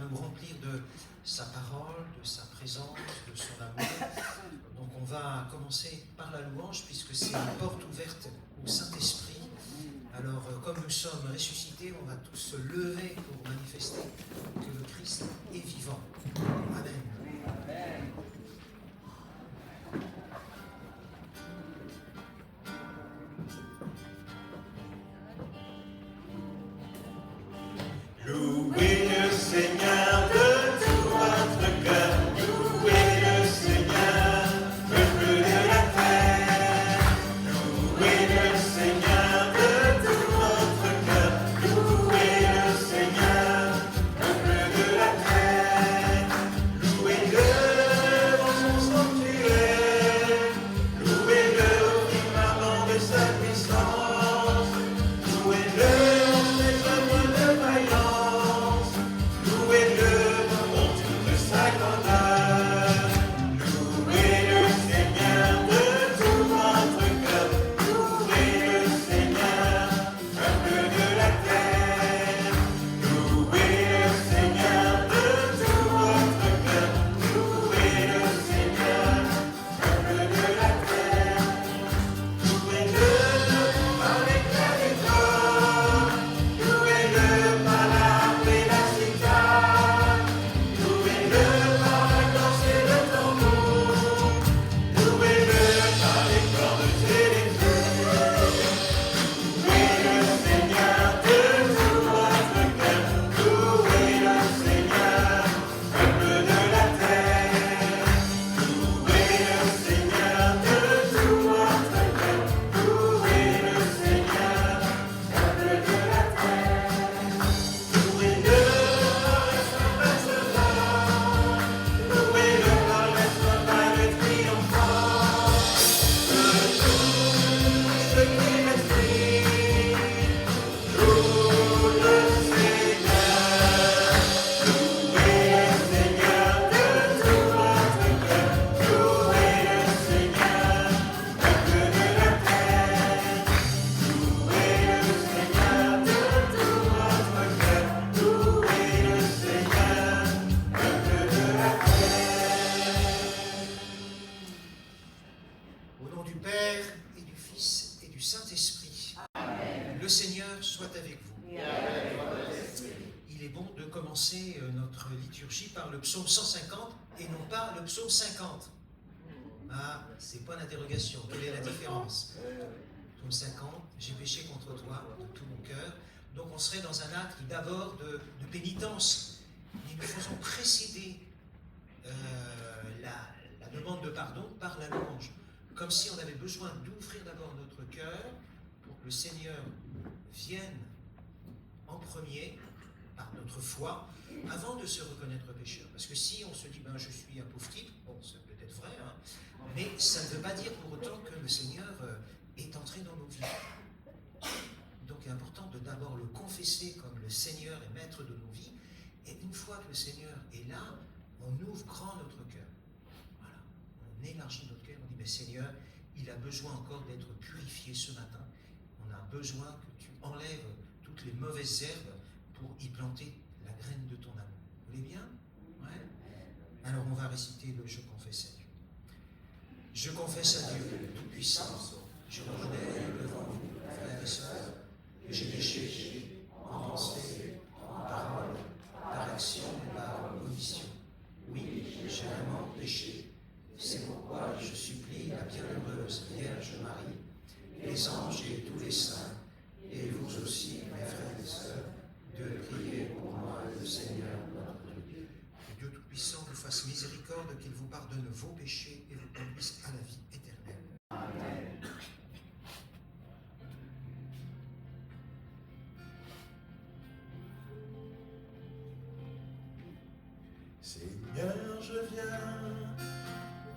nous remplir de sa parole, de sa présence, de son amour. Donc on va commencer par la louange, puisque c'est une porte ouverte au Saint-Esprit. Alors, comme nous sommes ressuscités, on va tous se lever pour manifester que le Christ est vivant. Amen. Amen. Louez le Seigneur de tout votre cœur, louez le Seigneur, peuple de la terre. Louez le Seigneur de tout votre cœur, louez le Seigneur, peuple de la terre. Louez-le dans son sanctuaire, louez-le au firmament de sa puissance, louez-le. Par le psaume 150 et non pas le psaume 50. Ah, c'est pas l'interrogation. Quelle est la différence? Psaume 50, j'ai péché contre toi de tout mon cœur. Donc on serait dans un acte d'abord de pénitence. Mais nous faisons précéder la demande de pardon par la louange. Comme si on avait besoin d'ouvrir d'abord notre cœur pour que le Seigneur vienne en premier par notre foi, avant de se reconnaître pécheur. Parce que si on se dit, je suis un pauvre type, bon, c'est peut-être vrai, hein, mais ça ne veut pas dire pour autant que le Seigneur est entré dans nos vies. Donc il est important de d'abord le confesser comme le Seigneur et maître de nos vies, et une fois que le Seigneur est là, on ouvre grand notre cœur. Voilà. On élargit notre cœur, on dit, Seigneur, il a besoin encore d'être purifié ce matin. On a besoin que tu enlèves toutes les mauvaises herbes pour y planter la graine de ton amour. Vous voulez bien? Ouais. Alors on va réciter le Je confesse à Dieu. Je confesse à Dieu Tout-Puissant, je reconnais devant vous, frères et sœurs, que j'ai péché en pensée, en parole, par action et par omission. Oui, j'ai vraiment péché. C'est pourquoi je supplie la bienheureuse Vierge Marie, les anges et tous les saints, et vous aussi, mes frères et sœurs, de prier pour moi le Seigneur notre Dieu. Que Dieu Tout-Puissant vous fasse miséricorde, qu'il vous pardonne vos péchés et vous conduise à la vie éternelle. Amen. Seigneur, je viens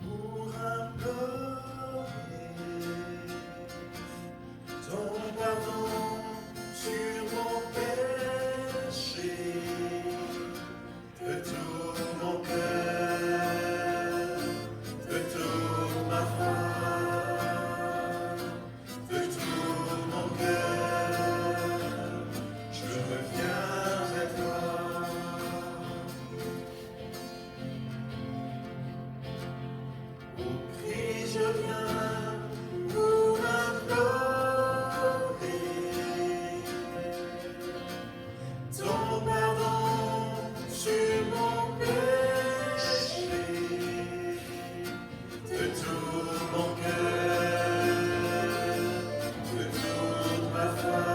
pour implorer ton pardon sur mon péché, de tout mon cœur, de toute ma foi, de tout mon cœur, je reviens à toi. viens pour implorer ton pardon sur mon péché, de tout mon cœur, de toute ma foi,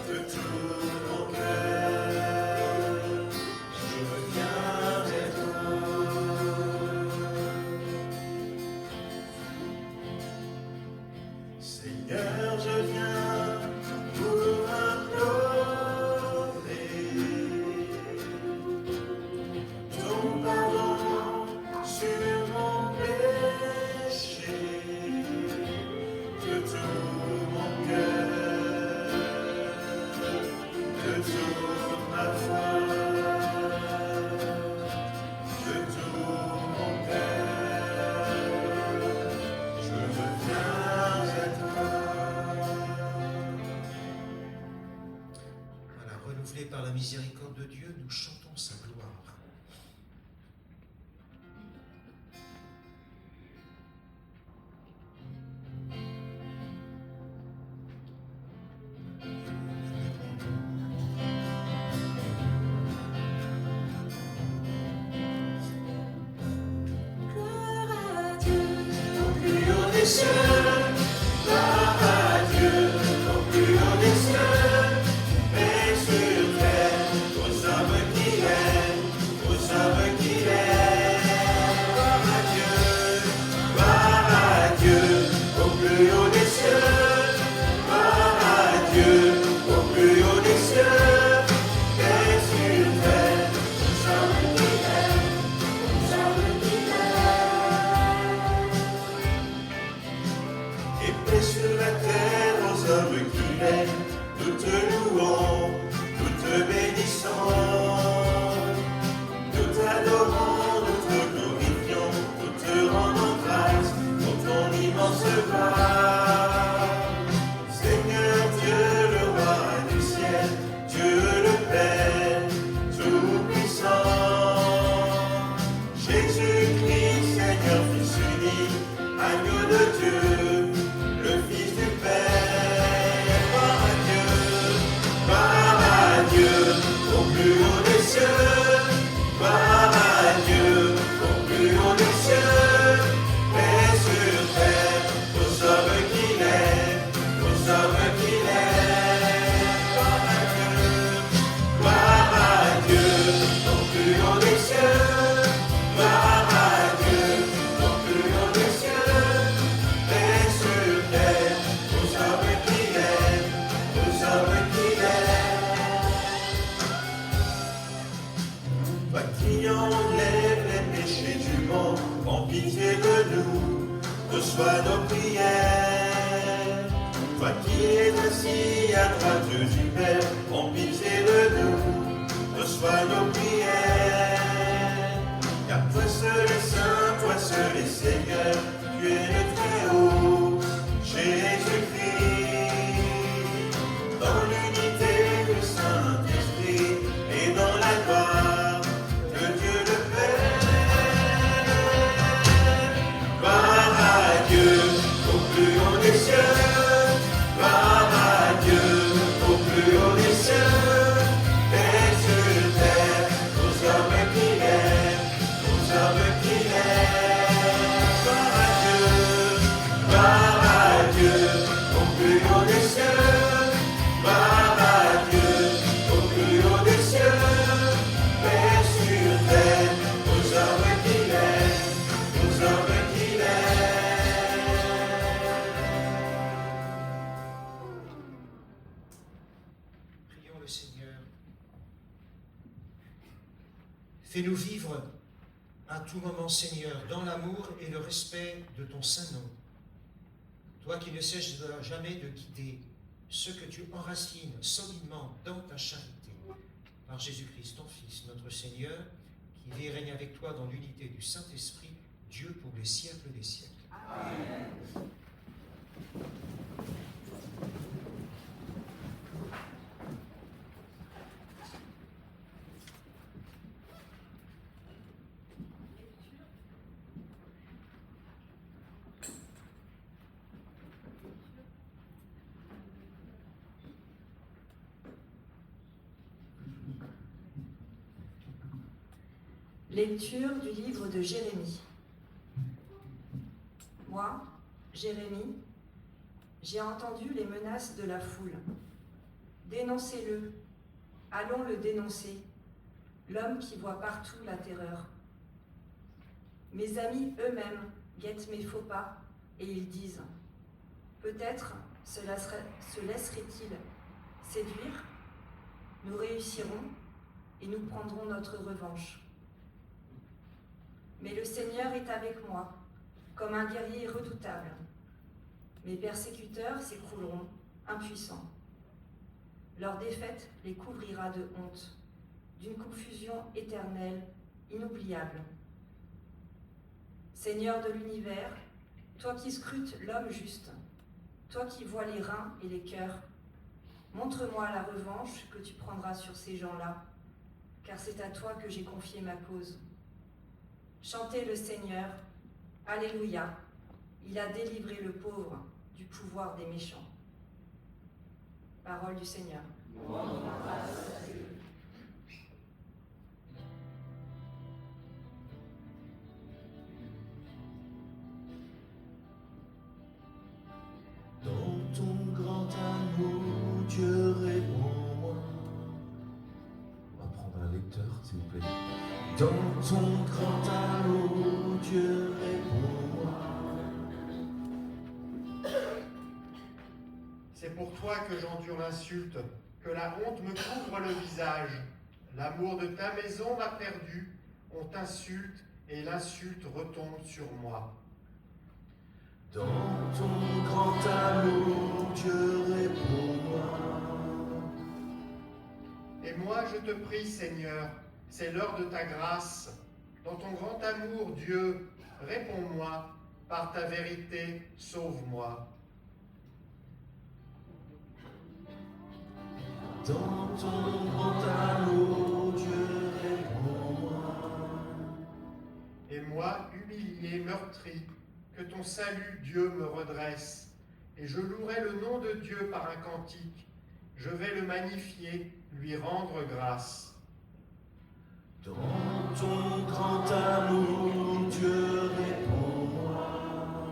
de tout mon cœur, je viens vers toi. Seigneur, je viens pour implorer ton pardon sur mon péché, de tout mon cœur, de toute ma foi, de tout mon cœur, je viens à toi. Voilà, renouvelés par la miséricorde de Dieu, nous chantons sa gloire. Gloire à Dieu, Au plus haut des cieux, gloire à Dieu, au plus haut des cieux, et sur terre, aux hommes qui l'aiment, aux hommes qui l'aiment. Gloire à Dieu, au plus haut des cieux, gloire à Dieu, au plus haut des cieux, et sur terre, aux hommes qui l'aiment, aux hommes qui l'aiment. Et paix sur la terre aux hommes qui l'aiment, nous te louons, nous te bénissons, nous t'adorons, nous te glorifions, nous te rendons grâce pour ton immense gloire. Seigneur Dieu, le roi du ciel, Dieu le Père, tout-puissant, Jésus-Christ, Seigneur, Fils unique, agneau de Dieu, le Fils du Père. Gloire à Dieu, au plus haut des cieux, gloire à Dieu, au plus haut des cieux, et sur terre, aux hommes qui l'aiment, aux hommes qui l'aiment. Gloire à Dieu, au plus haut des cieux, gloire à Dieu, au plus haut des cieux, et sur terre, aux hommes qui l'aiment, aux hommes qui l'aiment. Toi qui enlèves les péchés du monde, en pitié de nous, reçois nos prières. Toi qui es assis à droite du Père, en pitié de nous, reçois nos prières. Car toi seul est saint, toi seul est Seigneur, tu es le Très-Haut, Jésus-Christ. Dans l'unité du Saint-Esprit et dans la gloire de Dieu le Père. Gloire à Dieu, au plus haut des cieux, gloire à Dieu, au plus haut des cieux, et sur terre, aux hommes qui l'aiment, aux hommes qui l'aiment. Gloire à Dieu, au plus haut des cieux, gloire à Dieu, au plus haut des cieux, et sur terre, aux hommes qui l'aiment, aux hommes qui l'aiment. Prions le Seigneur. Fais-nous vivre à tout moment, Seigneur, dans l'amour et le respect de ton saint nom. Toi qui ne cesses jamais de guider ceux que tu enracines solidement dans ta charité, par Jésus-Christ, ton Fils, notre Seigneur, qui vit et règne avec toi dans l'unité du Saint-Esprit, Dieu pour les siècles des siècles. Amen. Lecture du livre de Jérémie. Moi, Jérémie, j'ai entendu les menaces de la foule. Dénoncez-le, allons le dénoncer, l'homme qui voit partout la terreur. Mes amis eux-mêmes guettent mes faux pas et ils disent « Peut-être se laisserait-il séduire, nous réussirons et nous prendrons notre revanche. » Mais le Seigneur est avec moi, comme un guerrier redoutable. Mes persécuteurs s'écrouleront, impuissants. Leur défaite les couvrira de honte, d'une confusion éternelle, inoubliable. Seigneur de l'univers, toi qui scrutes l'homme juste, toi qui vois les reins et les cœurs, montre-moi la revanche que tu prendras sur ces gens-là, car c'est à toi que j'ai confié ma cause. Chantez le Seigneur, Alléluia, il a délivré le pauvre du pouvoir des méchants. Parole du Seigneur. Dans ton grand amour, Dieu réponds-moi. On va prendre un lecteur, s'il vous plaît. Dans ton grand amour, Dieu réponds-moi. C'est pour toi que j'endure l'insulte, que la honte me couvre le visage. L'amour de ta maison m'a perdu, on t'insulte et l'insulte retombe sur moi. Dans ton grand amour, Dieu réponds-moi. Et moi je te prie, Seigneur, c'est l'heure de ta grâce. Dans ton grand amour, Dieu, réponds-moi, par ta vérité, sauve-moi. Dans ton grand amour, Dieu réponds-moi. Et moi, humilié, meurtri, que ton salut, Dieu, me redresse. Et je louerai le nom de Dieu par un cantique. Je vais le magnifier, lui rendre grâce. Dans ton grand amour, Dieu réponds-moi.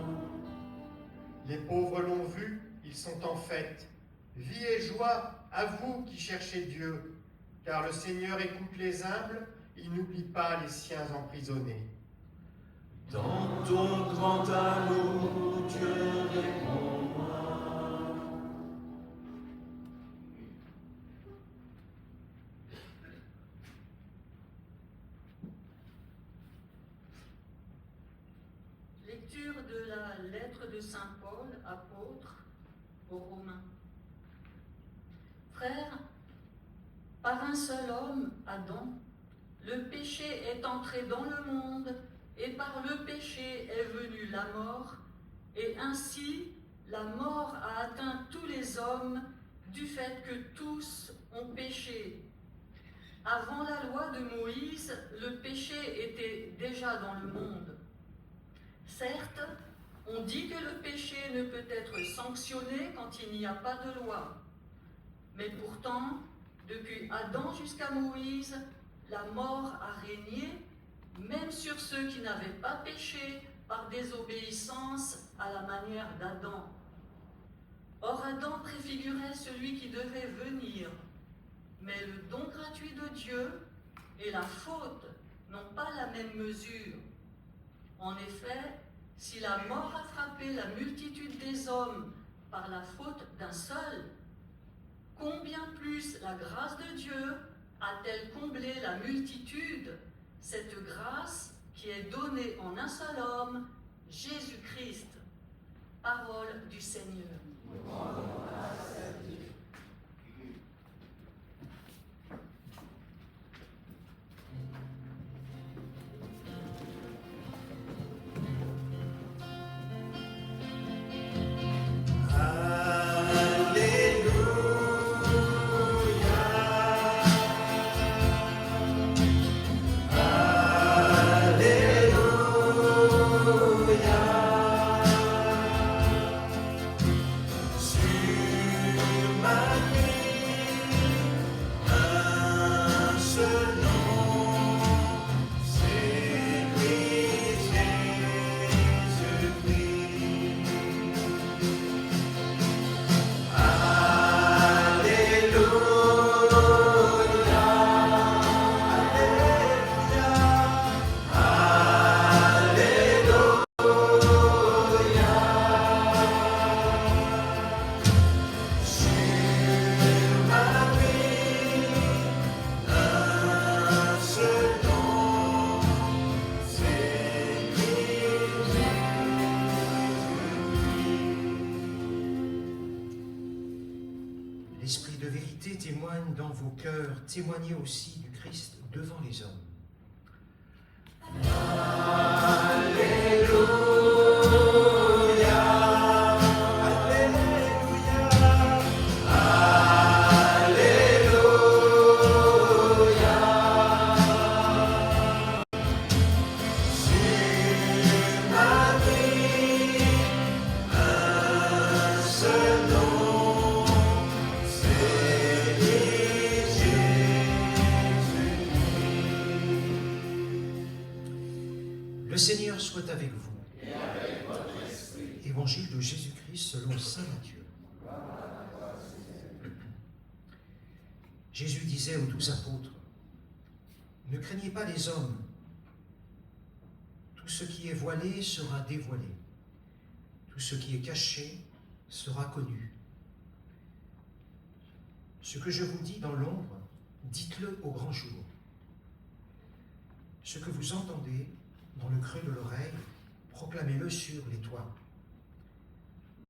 Les pauvres l'ont vu, ils sont en fête. Vie et joie à vous qui cherchez Dieu, car le Seigneur écoute les humbles, il n'oublie pas les siens emprisonnés. Dans ton grand amour, Dieu réponds-moi. Lecture de la lettre de Saint Paul, apôtre, aux Romains. Frères, par un seul homme, Adam, le péché est entré dans le monde, et par le péché est venue la mort, et ainsi la mort a atteint tous les hommes du fait que tous ont péché. Avant la loi de Moïse, le péché était déjà dans le monde. Certes, on dit que le péché ne peut être sanctionné quand il n'y a pas de loi. Mais pourtant, depuis Adam jusqu'à Moïse, la mort a régné, même sur ceux qui n'avaient pas péché par désobéissance à la manière d'Adam. Or, Adam préfigurait celui qui devait venir, mais le don gratuit de Dieu et la faute n'ont pas la même mesure. En effet, si la mort a frappé la multitude des hommes par la faute d'un seul, combien plus la grâce de Dieu a-t-elle comblé la multitude, cette grâce qui est donnée en un seul homme, Jésus-Christ. Parole du Seigneur. Sur vérité témoigne dans vos cœurs, témoignez aussi du Christ devant les hommes. Le Seigneur soit avec vous. Et avec votre esprit. Évangile de Jésus-Christ selon saint Matthieu. Jésus disait aux 12 apôtres, « Ne craignez pas les hommes. Tout ce qui est voilé sera dévoilé. Tout ce qui est caché sera connu. Ce que je vous dis dans l'ombre, dites-le au grand jour. Ce que vous entendez dans le creux de l'oreille, proclamez-le sur les toits.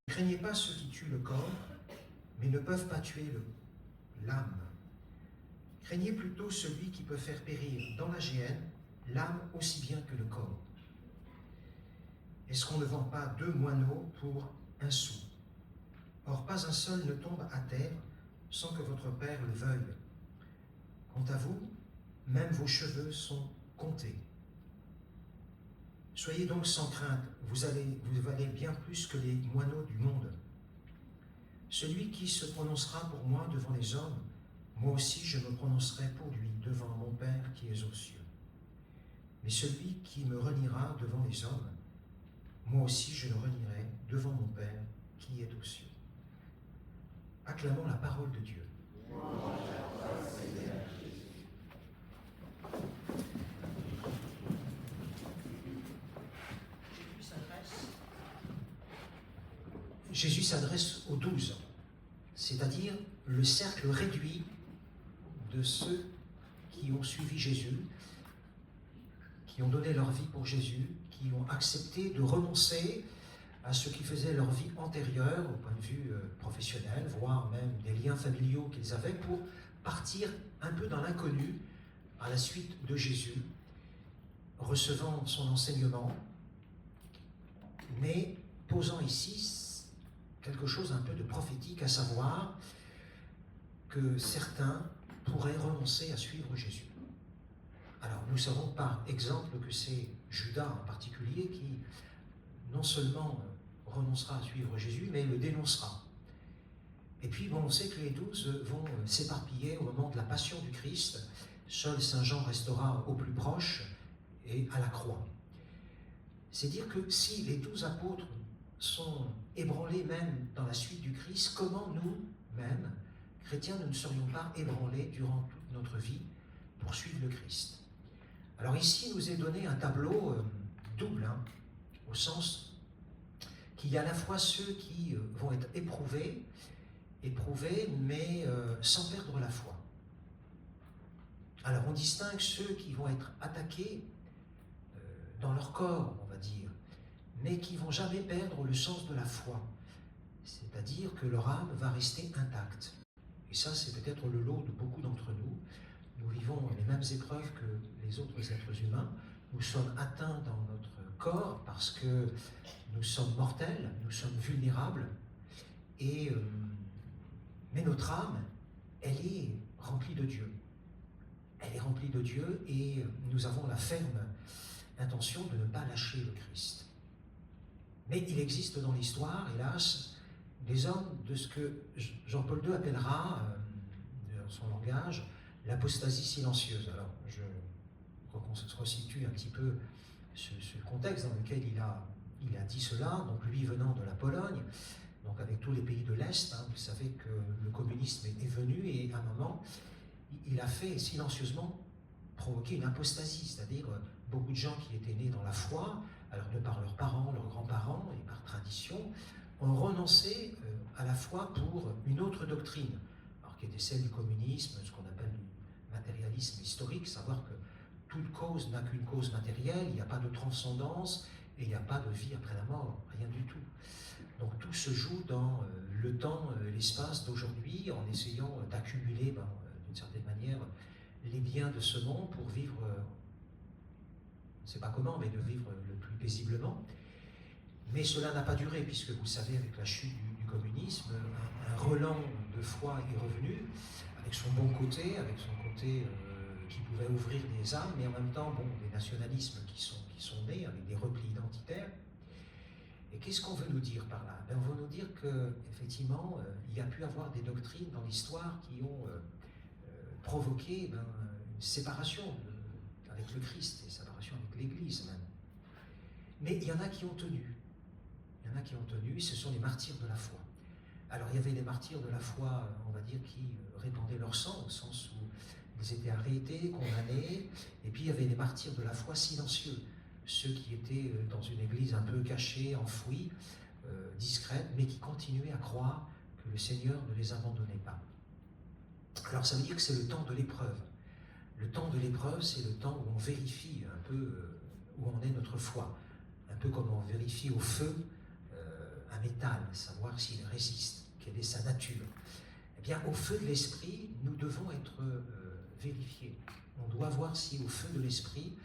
Ne craignez pas ceux qui tuent le corps, mais ne peuvent pas tuer l'âme. Craignez plutôt celui qui peut faire périr dans la géhenne l'âme aussi bien que le corps. Est-ce qu'on ne vend pas 2 moineaux pour 1 sou? Or, pas un seul ne tombe à terre sans que votre Père le veuille. Quant à vous, même vos cheveux sont comptés. Soyez donc sans crainte, vous valez bien plus que les moineaux du monde. Celui qui se prononcera pour moi devant les hommes, moi aussi je me prononcerai pour lui devant mon Père qui est aux cieux. Mais celui qui me reniera devant les hommes, moi aussi je le renierai devant mon Père qui est aux cieux. Acclamons la parole de Dieu. Jésus s'adresse aux 12, c'est-à-dire le cercle réduit de ceux qui ont suivi Jésus, qui ont donné leur vie pour Jésus, qui ont accepté de renoncer à ce qui faisait leur vie antérieure au point de vue professionnel, voire même des liens familiaux qu'ils avaient, pour partir un peu dans l'inconnu à la suite de Jésus, recevant son enseignement, mais posant ici quelque chose un peu de prophétique, à savoir que certains pourraient renoncer à suivre Jésus. Alors nous savons par exemple que c'est Judas en particulier qui non seulement renoncera à suivre Jésus, mais le dénoncera. Et puis bon, on sait que les 12 vont s'éparpiller au moment de la passion du Christ. Seul Saint Jean restera au plus proche et à la croix. C'est dire que si les 12 apôtres sont ébranlés même dans la suite du Christ, comment nous-mêmes, chrétiens, nous ne serions pas ébranlés durant toute notre vie pour suivre le Christ? Alors ici, il nous est donné un tableau double, au sens qu'il y a à la fois ceux qui vont être éprouvés, mais sans perdre la foi. Alors on distingue ceux qui vont être attaqués dans leur corps, on va dire, mais qui ne vont jamais perdre le sens de la foi. C'est-à-dire que leur âme va rester intacte. Et ça, c'est peut-être le lot de beaucoup d'entre nous. Nous vivons les mêmes épreuves que les autres êtres humains. Nous sommes atteints dans notre corps parce que nous sommes mortels, nous sommes vulnérables. Mais notre âme, elle est remplie de Dieu. Elle est remplie de Dieu et nous avons la ferme intention de ne pas lâcher le Christ. Mais il existe dans l'histoire, hélas, des hommes de ce que Jean-Paul II appellera, dans son langage, l'apostasie silencieuse. Alors, je resitue un petit peu ce contexte dans lequel il a dit cela, donc lui venant de la Pologne, donc avec tous les pays de l'Est, vous savez que le communisme est venu et à un moment, il a fait silencieusement provoquer une apostasie, c'est-à-dire beaucoup de gens qui étaient nés dans la foi, alors de par leurs parents, leurs grands-parents et par tradition, ont renoncé à la foi pour une autre doctrine, alors qui était celle du communisme, ce qu'on appelle du matérialisme historique, savoir que toute cause n'a qu'une cause matérielle, il n'y a pas de transcendance et il n'y a pas de vie après la mort, rien du tout. Donc tout se joue dans le temps, l'espace d'aujourd'hui, en essayant d'accumuler, d'une certaine manière, les biens de ce monde pour vivre, on ne sait pas comment, mais de vivre le plus paisiblement. Mais cela n'a pas duré, puisque vous savez, avec la chute du communisme, un relent de foi est revenu, avec son bon côté, avec son côté qui pouvait ouvrir des âmes, mais en même temps, des nationalismes qui sont nés, avec des replis identitaires. Et qu'est-ce qu'on veut nous dire par là? On veut nous dire qu'effectivement, il y a pu avoir des doctrines dans l'histoire qui ont provoqué une séparation avec le Christ, et séparation avec l'Église même. Mais il y en a qui ont tenu. Il y en a qui ont tenu, ce sont les martyrs de la foi. Alors il y avait les martyrs de la foi, on va dire, qui répandaient leur sang, au sens où ils étaient arrêtés, condamnés, et puis il y avait les martyrs de la foi silencieux, ceux qui étaient dans une église un peu cachée, enfouie, discrète, mais qui continuaient à croire que le Seigneur ne les abandonnait pas. Alors ça veut dire que c'est le temps de l'épreuve. Le temps de l'épreuve, c'est le temps où on vérifie un peu où en est notre foi. Un peu comme on vérifie au feu un métal, savoir s'il résiste, quelle est sa nature. Eh bien, au feu de l'esprit, nous devons être vérifiés. On doit voir si au feu de l'esprit,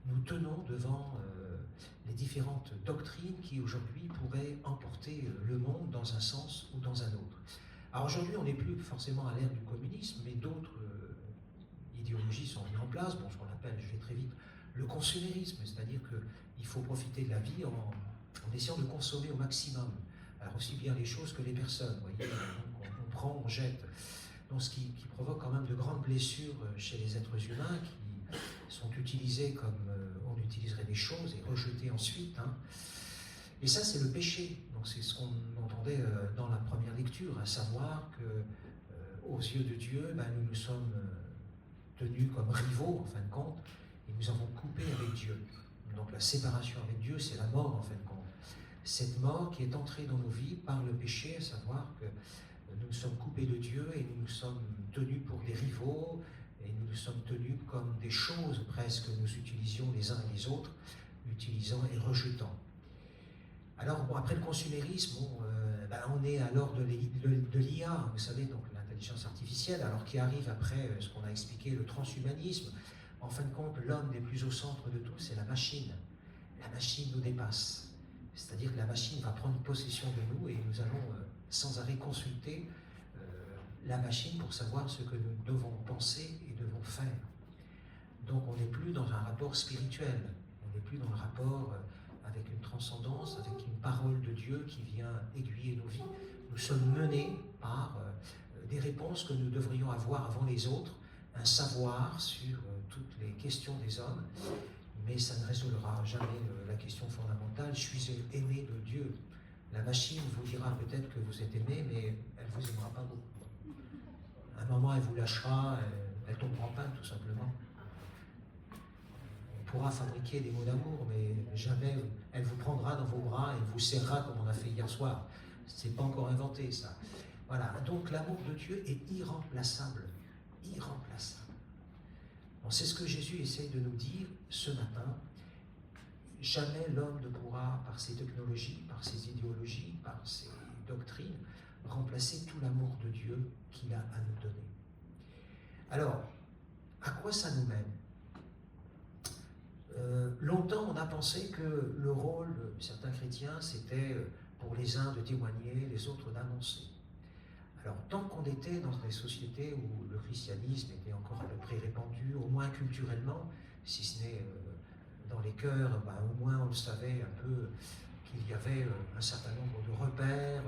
nous tenons devant les différentes doctrines qui aujourd'hui pourraient emporter le monde dans un sens ou dans un autre. Alors aujourd'hui, on n'est plus forcément à l'ère du communisme, mais d'autres idéologies sont mises en place, ce qu'on appelle, je vais très vite, le consumérisme, c'est-à-dire qu'il faut profiter de la vie en essayant de consommer au maximum. Alors aussi bien les choses que les personnes, vous voyez, donc on prend, on jette. Donc ce qui provoque quand même de grandes blessures chez les êtres humains qui sont utilisés comme on utiliserait des choses et rejetés ensuite. Et ça, c'est le péché. Donc c'est ce qu'on entendait dans la première lecture, à savoir que aux yeux de Dieu, nous nous sommes tenus comme rivaux, en fin de compte, et nous avons coupé avec Dieu. Donc la séparation avec Dieu, c'est la mort, en fin de compte. Cette mort qui est entrée dans nos vies par le péché, à savoir que nous nous sommes coupés de Dieu et nous nous sommes tenus pour des rivaux, et nous nous sommes tenus comme des choses presque que nous utilisions les uns et les autres, utilisant et rejetant. Alors, après le consumérisme, on est à l'heure de l'IA, vous savez, donc l'intelligence artificielle, alors qui arrive après ce qu'on a expliqué, le transhumanisme. En fin de compte, l'homme n'est plus au centre de tout, c'est la machine. La machine nous dépasse. C'est-à-dire que la machine va prendre possession de nous et nous allons sans arrêt consulter la machine pour savoir ce que nous devons penser et devons faire. Donc on n'est plus dans un rapport spirituel, on n'est plus dans le rapport avec une transcendance, avec une parole de Dieu qui vient aiguiller nos vies. Nous sommes menés par des réponses que nous devrions avoir avant les autres, un savoir sur toutes les questions des hommes, mais ça ne résolvera jamais la question fondamentale, suis-je aimé de Dieu? La machine vous dira peut-être que vous êtes aimé, mais elle ne vous aimera pas beaucoup. À un moment, elle vous lâchera, elle tombera en panne, tout simplement. On pourra fabriquer des mots d'amour, mais jamais elle vous prendra dans vos bras et vous serrera comme on a fait hier soir. C'est pas encore inventé, ça. Voilà, donc l'amour de Dieu est irremplaçable. Irremplaçable. Bon, c'est ce que Jésus essaye de nous dire ce matin. Jamais l'homme ne pourra, par ses technologies, par ses idéologies, par ses doctrines, remplacer tout l'amour de Dieu qu'il a à nous donner. Alors, à quoi ça nous mène? Longtemps, on a pensé que le rôle de certains chrétiens, c'était pour les uns de témoigner, les autres d'annoncer. Alors, tant qu'on était dans des sociétés où le christianisme était encore à peu près répandu, au moins culturellement, si ce n'est dans les cœurs, au moins on le savait un peu qu'il y avait un certain nombre de repères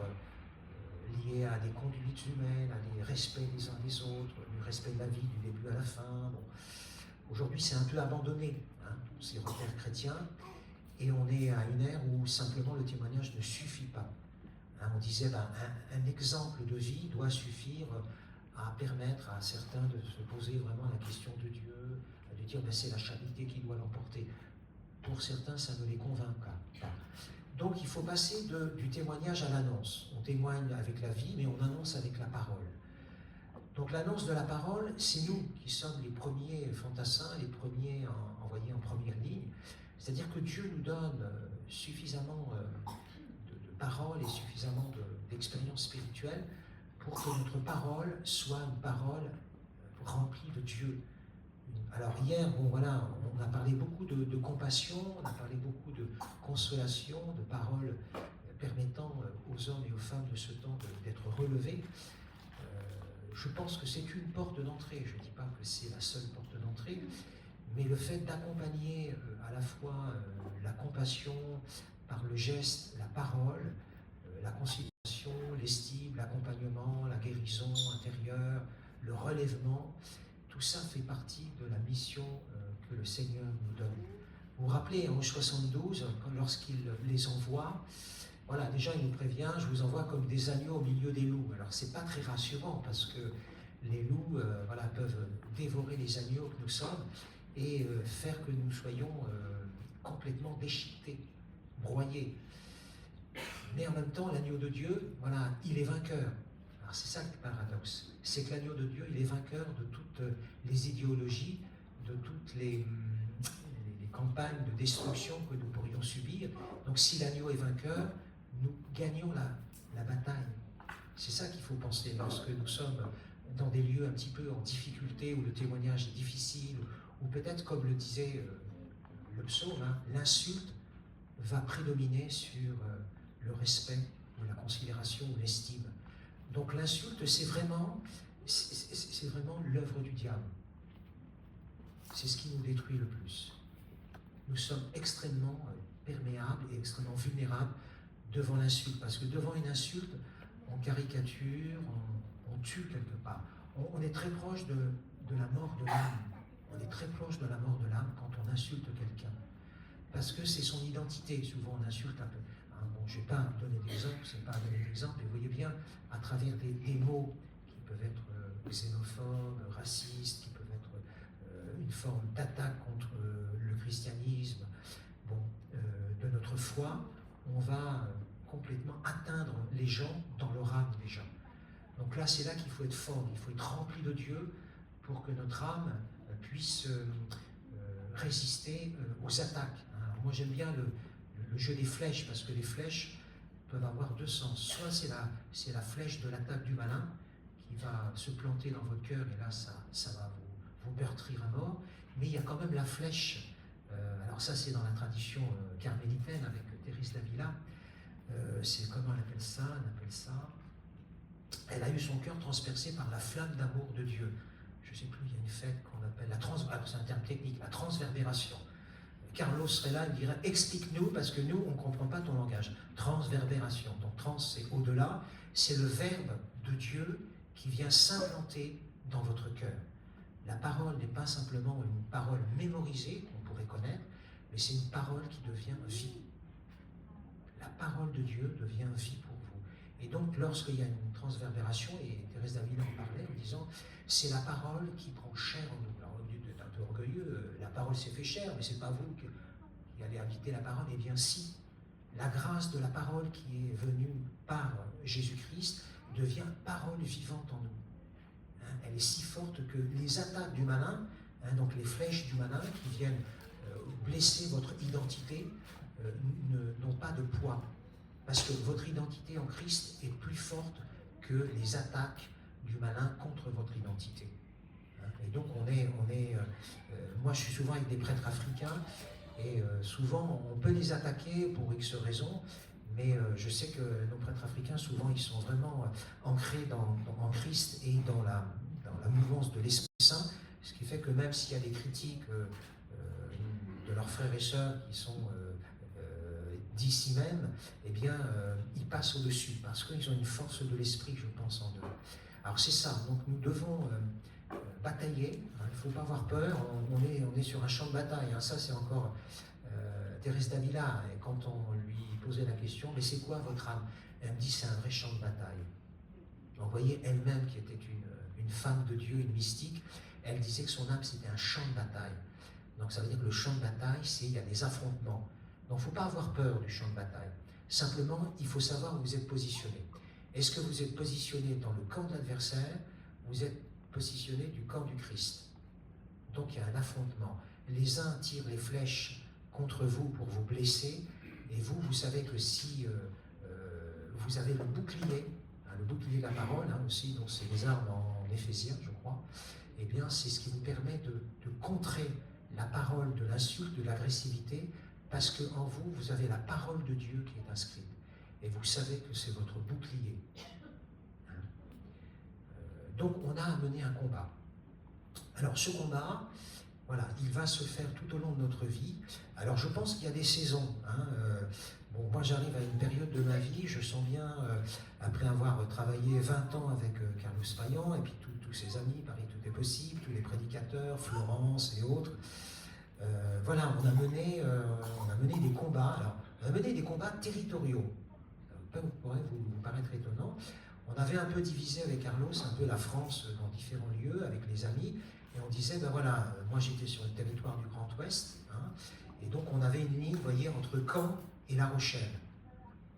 liés à des conduites humaines, à des respects des uns des autres, du respect de la vie du début à la fin. Bon. Aujourd'hui, c'est un peu abandonné, tous ces repères chrétiens, et on est à une ère où simplement le témoignage ne suffit pas. On disait un exemple de vie doit suffire à permettre à certains de se poser vraiment la question de Dieu, de dire c'est la charité qui doit l'emporter. Pour certains, ça ne les convainc pas. Donc il faut passer du témoignage à l'annonce. On témoigne avec la vie, mais on annonce avec la parole. Donc l'annonce de la parole, c'est nous qui sommes les premiers fantassins, les premiers envoyés en première ligne. C'est-à-dire que Dieu nous donne suffisamment de paroles et suffisamment l'expérience spirituelle pour que notre parole soit une parole remplie de Dieu. Alors hier, bon voilà, on a parlé beaucoup de compassion, on a parlé beaucoup de consolation, de paroles permettant aux hommes et aux femmes de ce temps d'être relevés. Je pense que c'est une porte d'entrée, je ne dis pas que c'est la seule porte d'entrée, mais le fait d'accompagner à la fois la compassion par le geste, la parole, la conciliation, l'estime, l'accompagnement, la guérison intérieure, le relèvement, tout ça fait partie de la mission que le Seigneur nous donne. Vous vous rappelez, en 72, lorsqu'il les envoie, voilà, déjà il nous prévient, je vous envoie comme des agneaux au milieu des loups. Alors c'est pas très rassurant parce que les loups voilà, peuvent dévorer les agneaux que nous sommes et faire que nous soyons complètement déchiquetés, broyés. Mais en même temps, l'agneau de Dieu, voilà, il est vainqueur. Alors c'est ça le paradoxe, c'est que l'agneau de Dieu, il est vainqueur de toutes les idéologies, de toutes les campagnes de destruction que nous pourrions subir. Donc si l'agneau est vainqueur, nous gagnons la bataille. C'est ça qu'il faut penser lorsque nous sommes dans des lieux un petit peu en difficulté, où le témoignage est difficile, ou peut-être comme le disait le psaume, hein, l'insulte va prédominer sur le respect, ou la considération, ou l'estime. Donc l'insulte, c'est vraiment l'œuvre du diable. C'est ce qui nous détruit le plus. Nous sommes extrêmement perméables et extrêmement vulnérables devant l'insulte, parce que devant une insulte, on caricature, on tue quelque part. On est très proche de la mort de l'âme. On est très proche de la mort de l'âme quand on insulte quelqu'un. Parce que c'est son identité. Souvent on insulte un peu. Hein, bon, je ne vais pas donner d'exemple, c'est pas donner d'exemple, mais vous voyez bien, à travers des mots qui peuvent être xénophobes, racistes, qui peuvent être une forme d'attaque contre le christianisme, bon, de notre foi, on va complètement atteindre les gens dans leur âme déjà. Donc là, c'est là qu'il faut être fort, il faut être rempli de Dieu pour que notre âme puisse résister aux attaques. Alors moi, j'aime bien le jeu des flèches, parce que les flèches peuvent avoir deux sens. Soit c'est la flèche de l'attaque du malin qui va se planter dans votre cœur, et là, ça va vous meurtrir à mort. Mais il y a quand même la flèche, alors ça, c'est dans la tradition carmélitaine avec Thérèse d'Avila. C'est comment elle appelle ça? Elle a eu son cœur transpercé par la flamme d'amour de Dieu. Je ne sais plus, il y a une fête qu'on appelle c'est un terme technique, la transverbération. Carlos serait là, il dirait explique-nous, parce que nous, on ne comprend pas ton langage. Transverbération. Donc trans, c'est au-delà, c'est le verbe de Dieu qui vient s'implanter dans votre cœur. La parole n'est pas simplement une parole mémorisée qu'on pourrait connaître, mais c'est une parole qui devient vie. La parole de Dieu devient vie pour vous. Et donc, lorsqu'il y a une transverbération, et Thérèse d'Avila en parlait en disant, c'est la parole qui prend chair en nous. Alors, au lieu d'être un peu orgueilleux, la parole s'est fait chair, mais ce n'est pas vous qui allez habiter la parole. Eh bien, si, la grâce de la parole qui est venue par Jésus-Christ devient parole vivante en nous. Hein, elle est si forte que les attaques du malin, hein, donc les flèches du malin qui viennent blesser votre identité, n'ont pas de poids, parce que votre identité en Christ est plus forte que les attaques du malin contre votre identité. Et donc moi je suis souvent avec des prêtres africains, et souvent on peut les attaquer pour X raisons, mais je sais que nos prêtres africains, souvent ils sont vraiment ancrés en Christ et dans la mouvance de l'Esprit Saint, ce qui fait que même s'il y a des critiques de leurs frères et sœurs qui sont d'ici même, eh bien, ils passent au-dessus, parce qu'ils ont une force de l'esprit, je pense, en eux. Alors c'est ça, donc nous devons batailler, hein, il ne faut pas avoir peur, on est sur un champ de bataille, hein, ça c'est encore Thérèse d'Avila, et quand on lui posait la question, mais c'est quoi votre âme? Elle me dit, c'est un vrai champ de bataille. Donc vous voyez, elle-même qui était une femme de Dieu, une mystique, elle disait que son âme c'était un champ de bataille. Donc ça veut dire que le champ de bataille, il y a des affrontements. Donc il ne faut pas avoir peur du champ de bataille. Simplement, il faut savoir où vous êtes positionné. Est-ce que vous êtes positionné dans le camp de l'adversaire? Vous êtes positionné du camp du Christ. Donc il y a un affrontement. Les uns tirent les flèches contre vous pour vous blesser, et vous savez que si vous vous avez le bouclier de la parole, aussi, donc c'est les armes en Éphésiens, je crois. Eh bien, c'est ce qui vous permet de contrer la parole de l'insulte, de l'agressivité, parce qu'en vous, vous avez la parole de Dieu qui est inscrite. Et vous savez que c'est votre bouclier. Donc, on a à mener un combat. Alors, ce combat, voilà, il va se faire tout au long de notre vie. Alors, je pense qu'il y a des saisons. Bon, moi, j'arrive à une période de ma vie, je sens bien, après avoir travaillé 20 ans avec Carlos Payan, et puis tous ses amis, Paris Tout est Possible, tous les prédicateurs, Florence et autres, voilà, on a mené des combats. Alors, on a mené des combats territoriaux. Ça pourrait vous paraître étonnant. On avait un peu divisé avec Carlos un peu la France dans différents lieux avec les amis, et on disait, ben voilà, moi j'étais sur le territoire du Grand Ouest, et donc on avait une ligne, vous voyez, entre Caen et La Rochelle.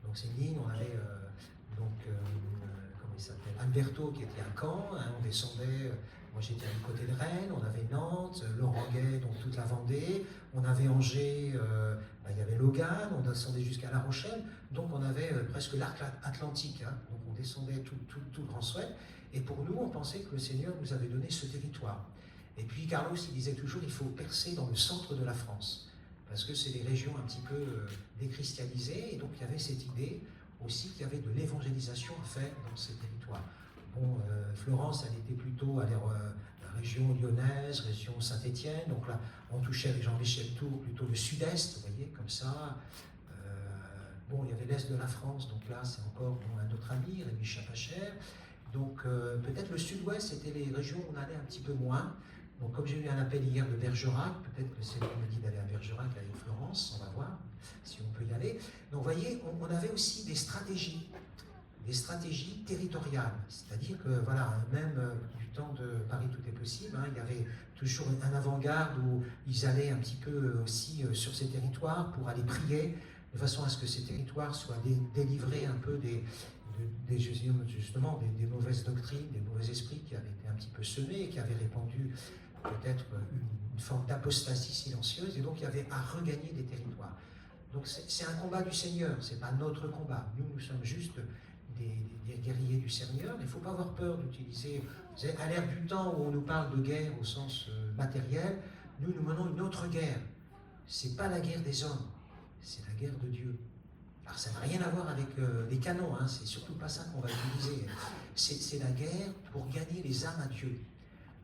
Donc c'est une ligne, on avait comment il s'appelle, Alberto qui était à Caen, on descendait, moi j'étais du côté de Rennes, on avait Nantes, Laurent-Guay, donc toute la Vendée, on avait Angers, il y avait Logan, on descendait jusqu'à La Rochelle, donc on avait presque l'arc atlantique, donc on descendait tout le Grand Ouest, et pour nous on pensait que le Seigneur nous avait donné ce territoire. Et puis Carlos il disait toujours, il faut percer dans le centre de la France, parce que c'est des régions un petit peu déchristianisées, et donc il y avait cette idée aussi qu'il y avait de l'évangélisation à faire dans ces territoires. Bon, Florence, elle était plutôt à la région lyonnaise, région Saint-Étienne, donc là, on touchait avec Jean-Michel Tour plutôt le sud-est, vous voyez, comme ça. Bon, il y avait l'est de la France, donc là, c'est encore un autre ami, Rémi Chapachère. Donc, peut-être le sud-ouest, c'était les régions où on allait un petit peu moins. Donc, comme j'ai eu un appel hier de Bergerac, peut-être que le Seigneur me dit d'aller à Bergerac avec Florence, on va voir si on peut y aller. Donc, vous voyez, on avait aussi des stratégies territoriales. C'est-à-dire que, voilà, même du temps de Paris Tout est Possible, il y avait toujours un avant-garde où ils allaient un petit peu aussi sur ces territoires pour aller prier, de façon à ce que ces territoires soient délivrés un peu justement des mauvaises doctrines, des mauvais esprits qui avaient été un petit peu semés et qui avaient répandu peut-être une forme d'apostasie silencieuse, et donc il y avait à regagner des territoires. Donc c'est un combat du Seigneur, c'est pas notre combat. Nous sommes juste des guerriers du Seigneur. Il ne faut pas avoir peur d'utiliser, à l'ère du temps où on nous parle de guerre au sens matériel, nous menons une autre guerre. C'est pas la guerre des hommes, c'est la guerre de Dieu. Alors ça n'a rien à voir avec les canons, c'est surtout pas ça qu'on va utiliser. C'est la guerre pour gagner les âmes à Dieu.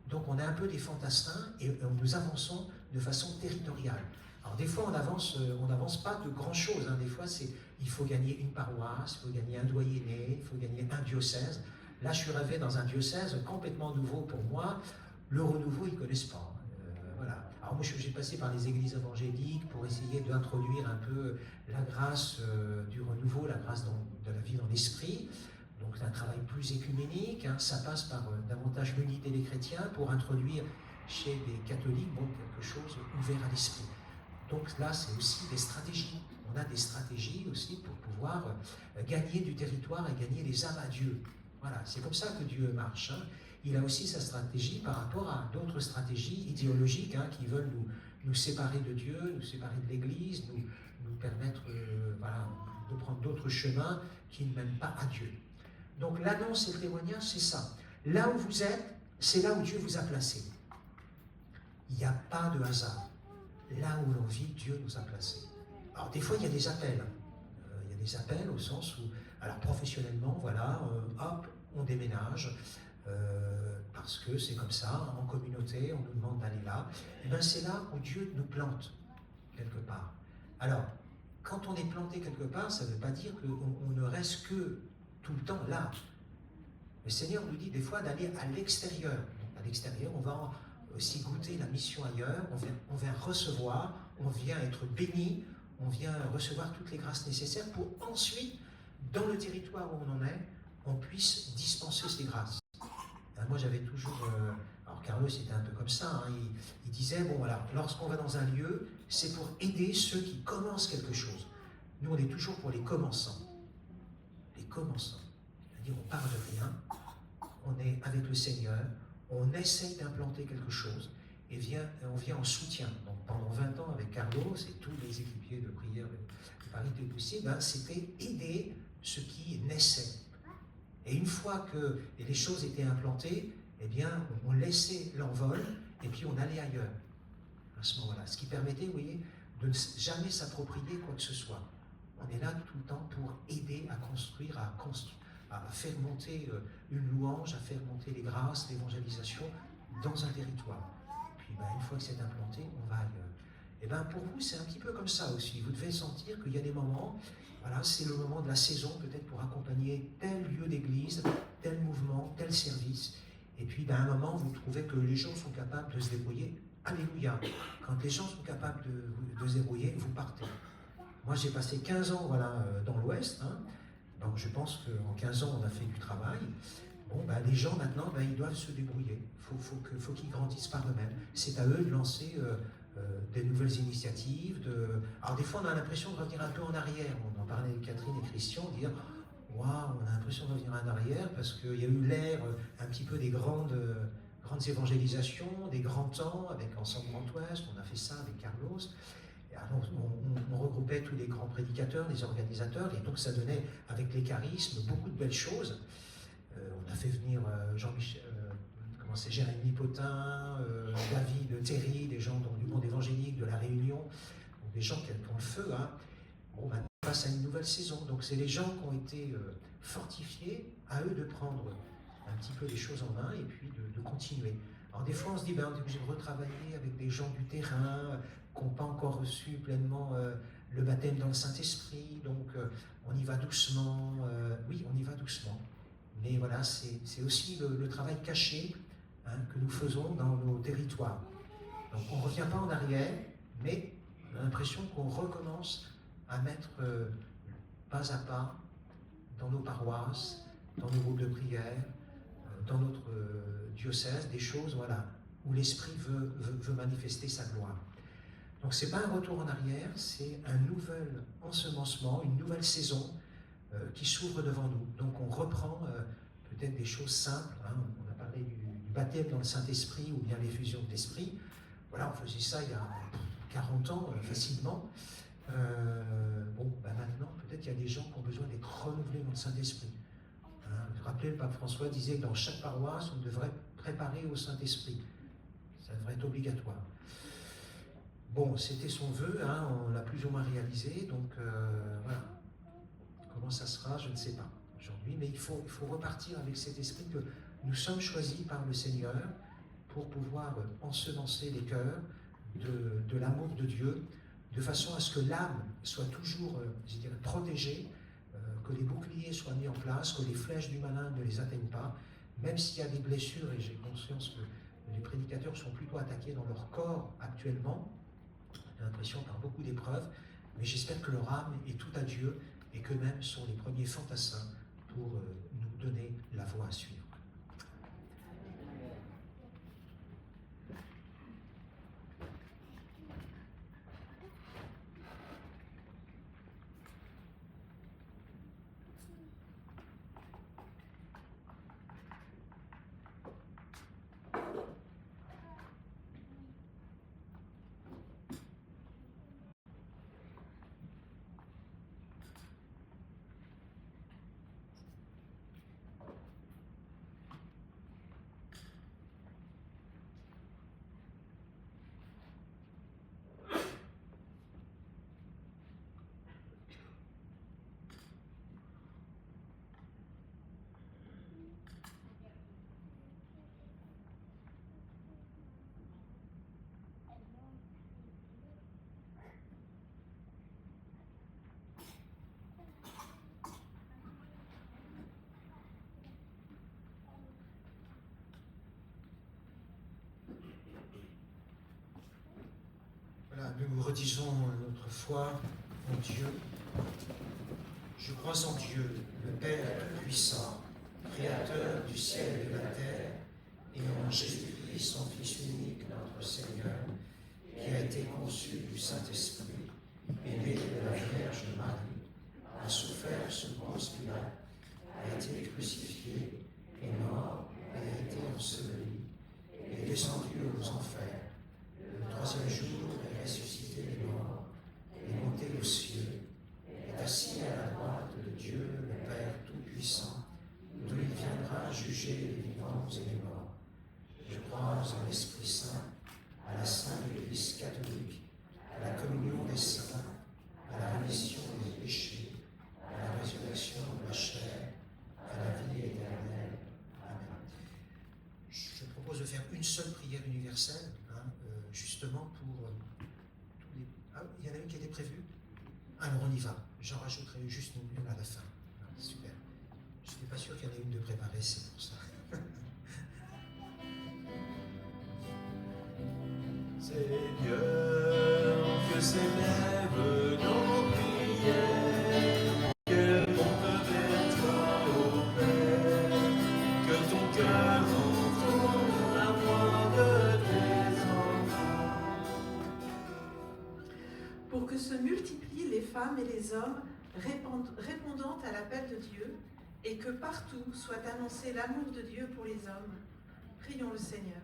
Donc on est un peu des fantassins et nous avançons de façon territoriale. Alors des fois on n'avance pas de grand chose. Des fois il faut gagner une paroisse, il faut gagner un doyenné, il faut gagner un diocèse. Là je suis arrivé dans un diocèse complètement nouveau pour moi. Le renouveau ils ne connaissent pas. Voilà. Alors moi j'ai passé par les églises évangéliques pour essayer d'introduire un peu la grâce du renouveau, la grâce de la vie dans l'esprit. Donc c'est un travail plus écuménique, ça passe par davantage l'unité des chrétiens pour introduire chez les catholiques quelque chose ouvert à l'esprit. Donc là c'est aussi des stratégies. On a des stratégies aussi pour pouvoir gagner du territoire et gagner les âmes à Dieu. Voilà, c'est comme ça que Dieu marche. Il a aussi sa stratégie par rapport à d'autres stratégies idéologiques qui veulent nous séparer de Dieu, nous séparer de l'Église, nous permettre de prendre d'autres chemins qui ne mènent pas à Dieu. Donc l'annonce et le témoignage, c'est ça. Là où vous êtes, c'est là où Dieu vous a placé. Il n'y a pas de hasard. Là où l'on vit, Dieu nous a placés. Alors des fois, il y a des appels. Il y a des appels au sens où, alors professionnellement, hop, on déménage. Parce que c'est comme ça, en communauté, on nous demande d'aller là. Et bien c'est là où Dieu nous plante, quelque part. Alors, quand on est planté quelque part, ça ne veut pas dire qu'on ne reste que tout le temps là. Le Seigneur nous dit des fois d'aller à l'extérieur. À l'extérieur, on va aussi goûter la mission ailleurs, on vient recevoir, on vient être béni, on vient recevoir toutes les grâces nécessaires pour ensuite, dans le territoire où on en est, on puisse dispenser ces grâces. Moi j'avais toujours, alors Carlos était un peu comme ça, il disait, lorsqu'on va dans un lieu, c'est pour aider ceux qui commencent quelque chose. Nous on est toujours pour les commençants. Les commençants. C'est-à-dire on part de rien, on est avec le Seigneur, on essaye d'implanter quelque chose et on vient en soutien. Donc pendant 20 ans avec Carlos et tous les équipiers de prière de Paris Tout est Possible, c'était aider ce qui est laissait. Et une fois que les choses étaient implantées, eh bien, on laissait l'envol et puis on allait ailleurs à ce moment-là. Ce qui permettait, vous voyez, de ne jamais s'approprier quoi que ce soit. On est là tout le temps pour aider à construire, à faire monter une louange, à faire monter les grâces, l'évangélisation dans un territoire. Puis une fois que c'est implanté, on va ailleurs. Et bien pour vous, c'est un petit peu comme ça aussi. Vous devez sentir qu'il y a des moments, voilà, c'est le moment de la saison peut-être pour accompagner tel lieu d'église, tel mouvement, tel service. Et puis à un moment, vous trouvez que les gens sont capables de se débrouiller. Alléluia. Quand les gens sont capables de se débrouiller, vous partez. Moi, j'ai passé 15 ans dans l'Ouest. Donc je pense qu'en 15 ans, on a fait du travail. Bon, les gens maintenant, ils doivent se débrouiller. Il faut qu'ils grandissent par eux-mêmes. C'est à eux de lancer des nouvelles initiatives. Alors des fois, on a l'impression de revenir un peu en arrière. On en parlait avec Catherine et Christian, dire « Waouh, on a l'impression de revenir en arrière parce qu'il y a eu l'ère un petit peu des grandes évangélisations, des grands temps avec Ensemble Grand Ouest. On a fait ça avec Carlos. Alors, on regroupait tous les grands prédicateurs, les organisateurs, et donc ça donnait, avec les charismes, beaucoup de belles choses. On a fait venir Jean-Michel, Jérémy Potin, David Terry, des gens du monde évangélique, de la Réunion, donc des gens qui ont le feu. Bon, maintenant, on passe à une nouvelle saison. Donc c'est les gens qui ont été fortifiés, à eux de prendre un petit peu les choses en main et puis de continuer. Alors des fois on se dit, on est obligé de retravailler avec des gens du terrain qui n'ont pas encore reçu pleinement le baptême dans le Saint-Esprit, donc on y va doucement, oui, on y va doucement. Mais voilà, c'est aussi le travail caché que nous faisons dans nos territoires. Donc on ne revient pas en arrière, mais on a l'impression qu'on recommence à mettre pas à pas dans nos paroisses, dans nos groupes de prière, dans notre diocèse, des choses où l'Esprit veut manifester sa gloire. Donc ce n'est pas un retour en arrière, c'est un nouvel ensemencement, une nouvelle saison qui s'ouvre devant nous. Donc on reprend peut-être des choses simples. On a parlé du baptême dans le Saint-Esprit ou bien l'effusion de l'Esprit. Voilà, on faisait ça il y a 40 ans facilement. Maintenant, peut-être qu'il y a des gens qui ont besoin d'être renouvelés dans le Saint-Esprit. Vous vous rappelez, le pape François disait que dans chaque paroisse, on devrait préparer au Saint-Esprit. Ça devrait être obligatoire. Bon, c'était son vœu, on l'a plus ou moins réalisé, donc voilà. Comment ça sera, je ne sais pas aujourd'hui, mais il faut repartir avec cet esprit que nous sommes choisis par le Seigneur pour pouvoir ensemencer les cœurs de l'amour de Dieu, de façon à ce que l'âme soit toujours, protégée, que les boucliers soient mis en place, que les flèches du malin ne les atteignent pas, même s'il y a des blessures, et j'ai conscience que les prédicateurs sont plutôt attaqués dans leur corps actuellement, j'ai l'impression par beaucoup d'épreuves, mais j'espère que leur âme est tout à Dieu et qu'eux-mêmes sont les premiers fantassins pour nous donner la voie à suivre. Voilà, nous redisons notre foi en Dieu. Je crois en Dieu, le Père Tout-Puissant, Créateur du ciel et de la terre, et en Jésus-Christ, son Fils unique, notre Seigneur, qui a été conçu du Saint-Esprit, est né de la Vierge Marie, a souffert sous Ponce Pilate, a été crucifié, est mort, a été enseveli, est descendu aux enfers. Le troisième jour est ressuscité des morts, est monté aux cieux, est assis à la droite de Dieu, le Père Tout-Puissant. juger les vivants et les morts. Je crois en l'Esprit Saint, à la Sainte Église catholique, à la communion des saints, à la rémission des péchés, à la résurrection de la chair, à la vie éternelle. Amen. Je propose de faire une seule prière universelle, justement pour tous les... Ah, il y en a une qui était prévue? Alors on y va. J'en rajouterai juste une à la fin. Super. Je n'étais pas sûr qu'il y en ait une de préparée, c'est pour ça. Seigneur, que s'élèvent nos prières, qu'elles montent vers toi, ô Père, que ton cœur entoure la voix de tes enfants. Pour que se multiplient les femmes et les hommes répondant à l'appel de Dieu, et que partout soit annoncé l'amour de Dieu pour les hommes. Prions le Seigneur.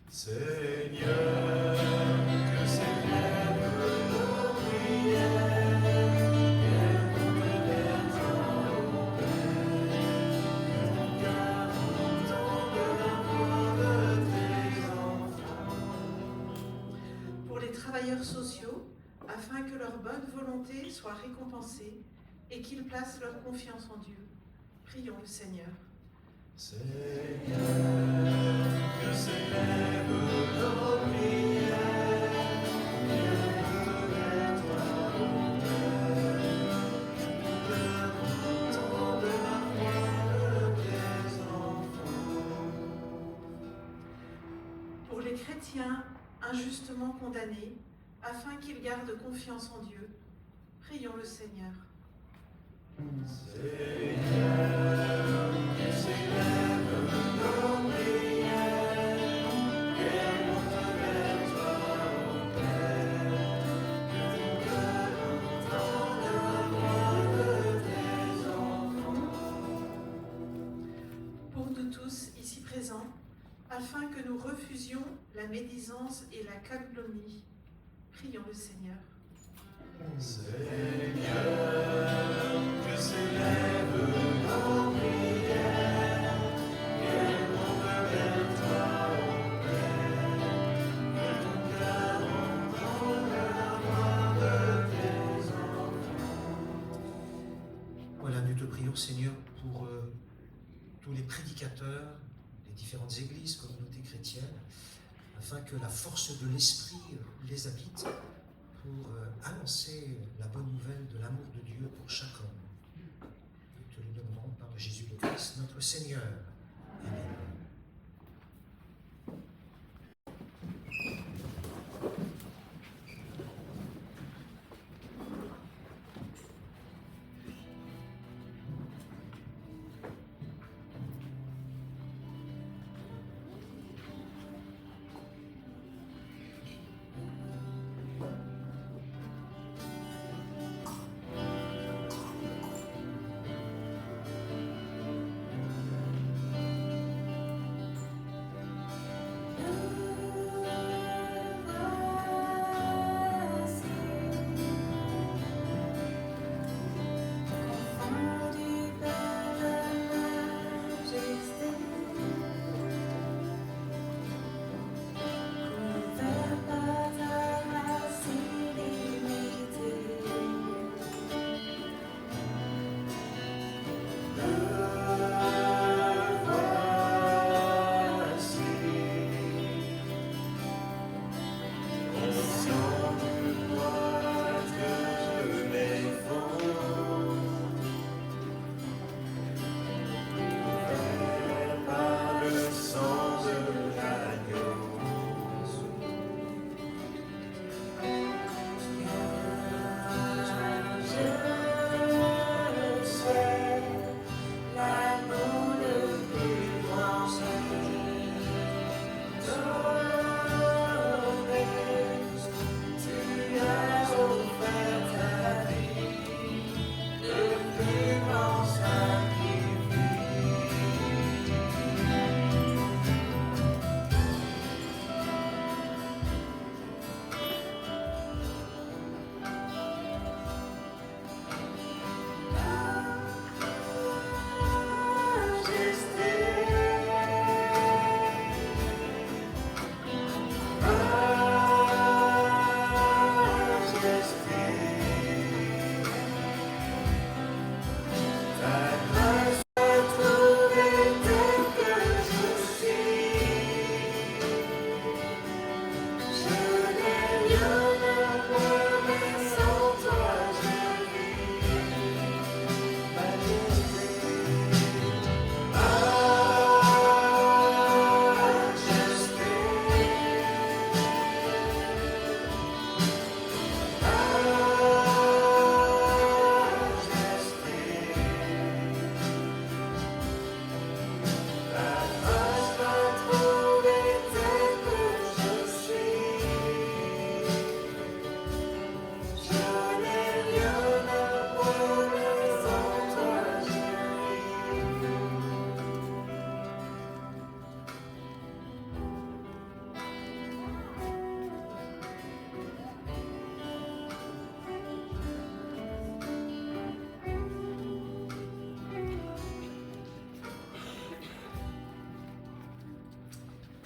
Seigneur, que s'élèvent nos prières, qu'elles montent vers toi, ô Père, que ton cœur entende la voix de tes enfants. Pour les travailleurs sociaux, afin que leur bonne volonté soit récompensée et qu'ils placent leur confiance en Dieu. Prions le Seigneur. Seigneur, que s'élèvent nos prières, qu'elles montent vers toi, ô Père, que ton cœur entende la voix de tes enfants. Pour les chrétiens injustement condamnés, afin qu'ils gardent confiance en Dieu. Prions le Seigneur. Seigneur, que s'élèvent nos prières, qu'elles montent vers toi, ô Père, que ton cœur entende la voix de tes enfants. Pour nous tous ici présents, afin que nous refusions la médisance et la calomnie. Prions le Seigneur. Seigneur, que s'élèvent nos prières, qu'elles montent vers toi, ô Père, que ton cœur entende la voix de tes enfants. Voilà, nous te prions, Seigneur, pour tous les prédicateurs des différentes églises, communautés chrétiennes, afin que la force de l'Esprit les habite pour annoncer la bonne nouvelle de l'amour de Dieu pour chaque homme. Nous te le demandons par Jésus le Christ, notre Seigneur. Amen.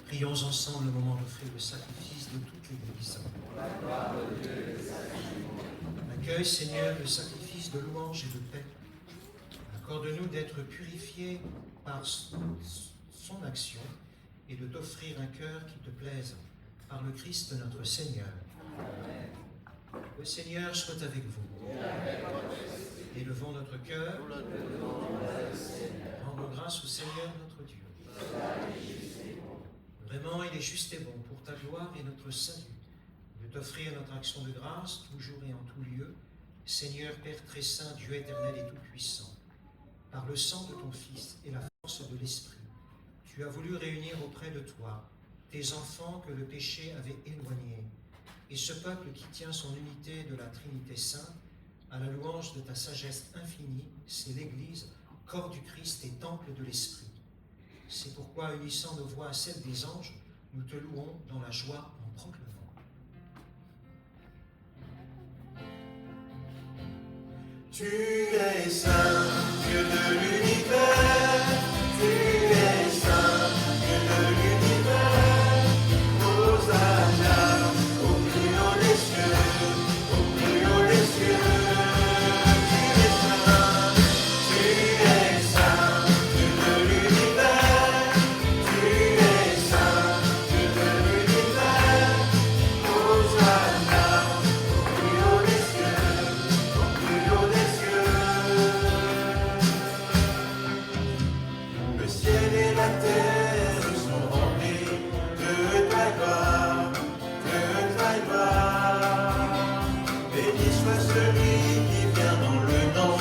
Prions ensemble le moment d'offrir le sacrifice de toute l'Église. Accueille, Seigneur, le sacrifice de louange et de paix. Accorde-nous d'être purifiés par son action et de t'offrir un cœur qui te plaise par le Christ notre Seigneur. Le Seigneur soit avec vous. Élevons notre cœur. Rendons grâce au Seigneur notre Dieu. Vraiment, il est juste et bon pour ta gloire et notre salut de t'offrir notre action de grâce, toujours et en tout lieu, Seigneur Père très saint, Dieu éternel et tout-puissant. Par le sang de ton Fils et la force de l'Esprit, tu as voulu réunir auprès de toi tes enfants que le péché avait éloignés, et ce peuple qui tient son unité de la Trinité sainte, à la louange de ta sagesse infinie, c'est l'Église, corps du Christ et temple de l'Esprit. C'est pourquoi, unissant nos voix à celles des anges, nous te louons dans la joie en proclamant. Tu es saint, Dieu de l'univers, tu es saint, Dieu de l'univers, Hosanna, au plus haut des cieux, au plus haut des cieux. Tu es saint, Dieu de l'univers, tu es saint, Dieu de l'univers, Hosanna, au plus haut des cieux, au plus haut des cieux. Le ciel et la terre sont remplis de ta gloire, de ta gloire. Béni soit celui qui vient dans le nom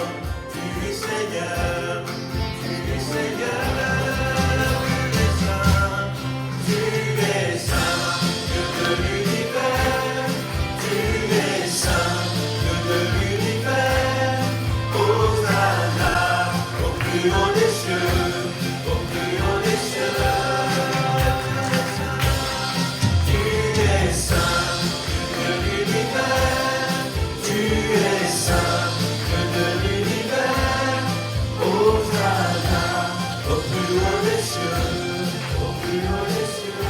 du Seigneur, du Seigneur. Tu es saint, Dieu de l'univers, tu es saint, Dieu de l'univers, Hosanna, au plus haut des cieux, au plus haut des cieux. Tu es saint, Dieu de l'univers, tu es saint, Dieu de l'univers, Hosanna, au plus haut des cieux, au plus haut des cieux.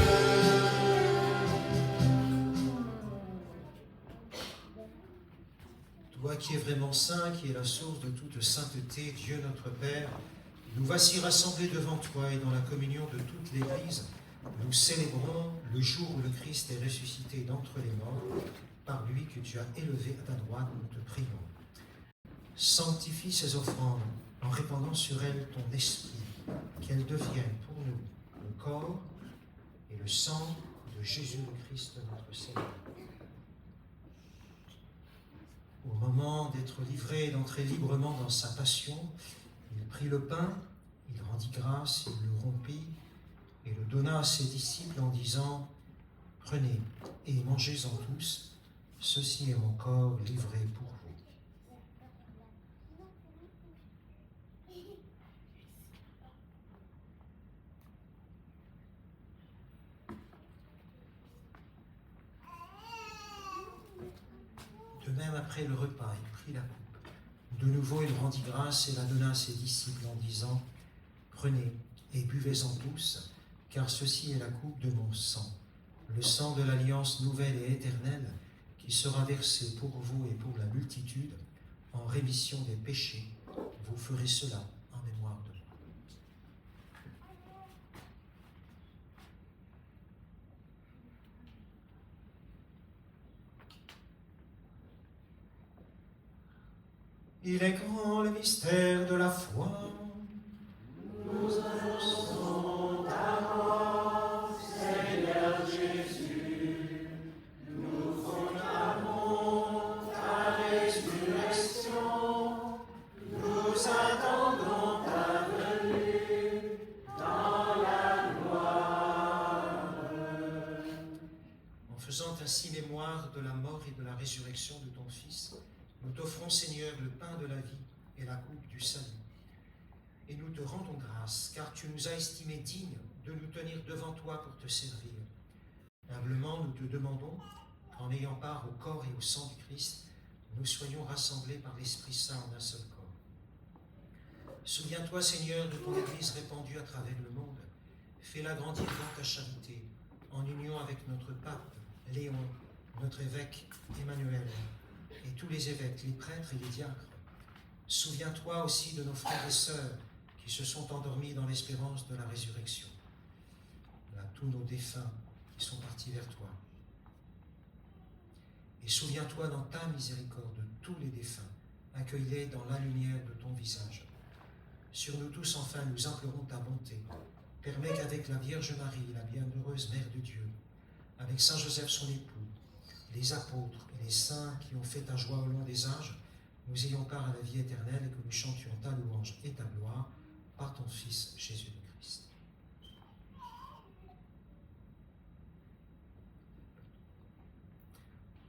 Toi qui es vraiment saint, qui es la source de toute sainteté, Dieu notre Père, nous voici rassemblés devant toi et dans la communion de toute l'Église, nous célébrons le jour où le Christ est ressuscité d'entre les morts, par lui que tu as élevé à ta droite, nous te prions. Sanctifie ces offrandes en répandant sur elles ton esprit, qu'elles deviennent pour nous le corps et le sang de Jésus le Christ notre Seigneur. Au moment d'être livré et d'entrer librement dans sa passion, il prit le pain, il rendit grâce, il le rompit et le donna à ses disciples en disant « Prenez et mangez-en tous, ceci est mon corps livré pour vous. » De même, après le repas, il prit la coupe. De nouveau, il rendit grâce et la donna à ses disciples en disant « Prenez et buvez-en tous, car ceci est la coupe de mon sang, le sang de l'alliance nouvelle et éternelle qui sera versé pour vous et pour la multitude en rémission des péchés. Vous ferez cela en mémoire de moi. Il est grand le mystère de la foi. Nous annonçons ta mort, Seigneur Jésus. Nous proclamons ta résurrection. Nous attendons ta venue dans la gloire. En faisant ainsi mémoire de la mort et de la résurrection de ton Fils, nous t'offrons, Seigneur, le pain de la vie et la coupe du salut. Et nous te rendons grâce, car tu nous as estimés dignes de nous tenir devant toi pour te servir. Humblement, nous te demandons qu'en ayant part au corps et au sang du Christ, nous soyons rassemblés par l'Esprit Saint en un seul corps. Souviens-toi, Seigneur, de ton Église répandue à travers le monde. Fais-la grandir dans ta charité, en union avec notre pape, Léon, notre évêque, Emmanuel, et tous les évêques, les prêtres et les diacres. Souviens-toi aussi de nos frères et sœurs qui se sont endormis dans l'espérance de la résurrection. À tous nos défunts qui sont partis vers toi. Et souviens-toi dans ta miséricorde de tous les défunts, accueille-les dans la lumière de ton visage. Sur nous tous, enfin, nous implorons ta bonté. Permets qu'avec la Vierge Marie, la bienheureuse Mère de Dieu, avec Saint Joseph son époux, les apôtres et les saints qui ont fait ta joie au long des âges, nous ayons part à la vie éternelle et que nous chantions ta louange et ta gloire par ton Fils Jésus le Christ.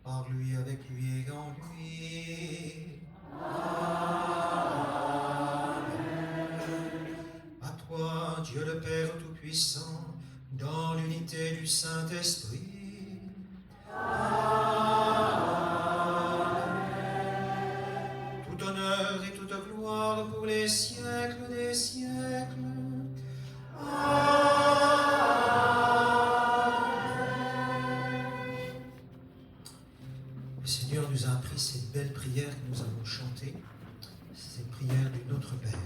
Par lui, avec lui et en lui. Amen. À toi, Dieu le Père Tout-Puissant, dans l'unité du Saint-Esprit. Amen. Tout honneur et toute gloire pour les siècles des siècles. Amen. Le Seigneur nous a appris ces belles prières que nous avons chantées, ces prières du Notre Père.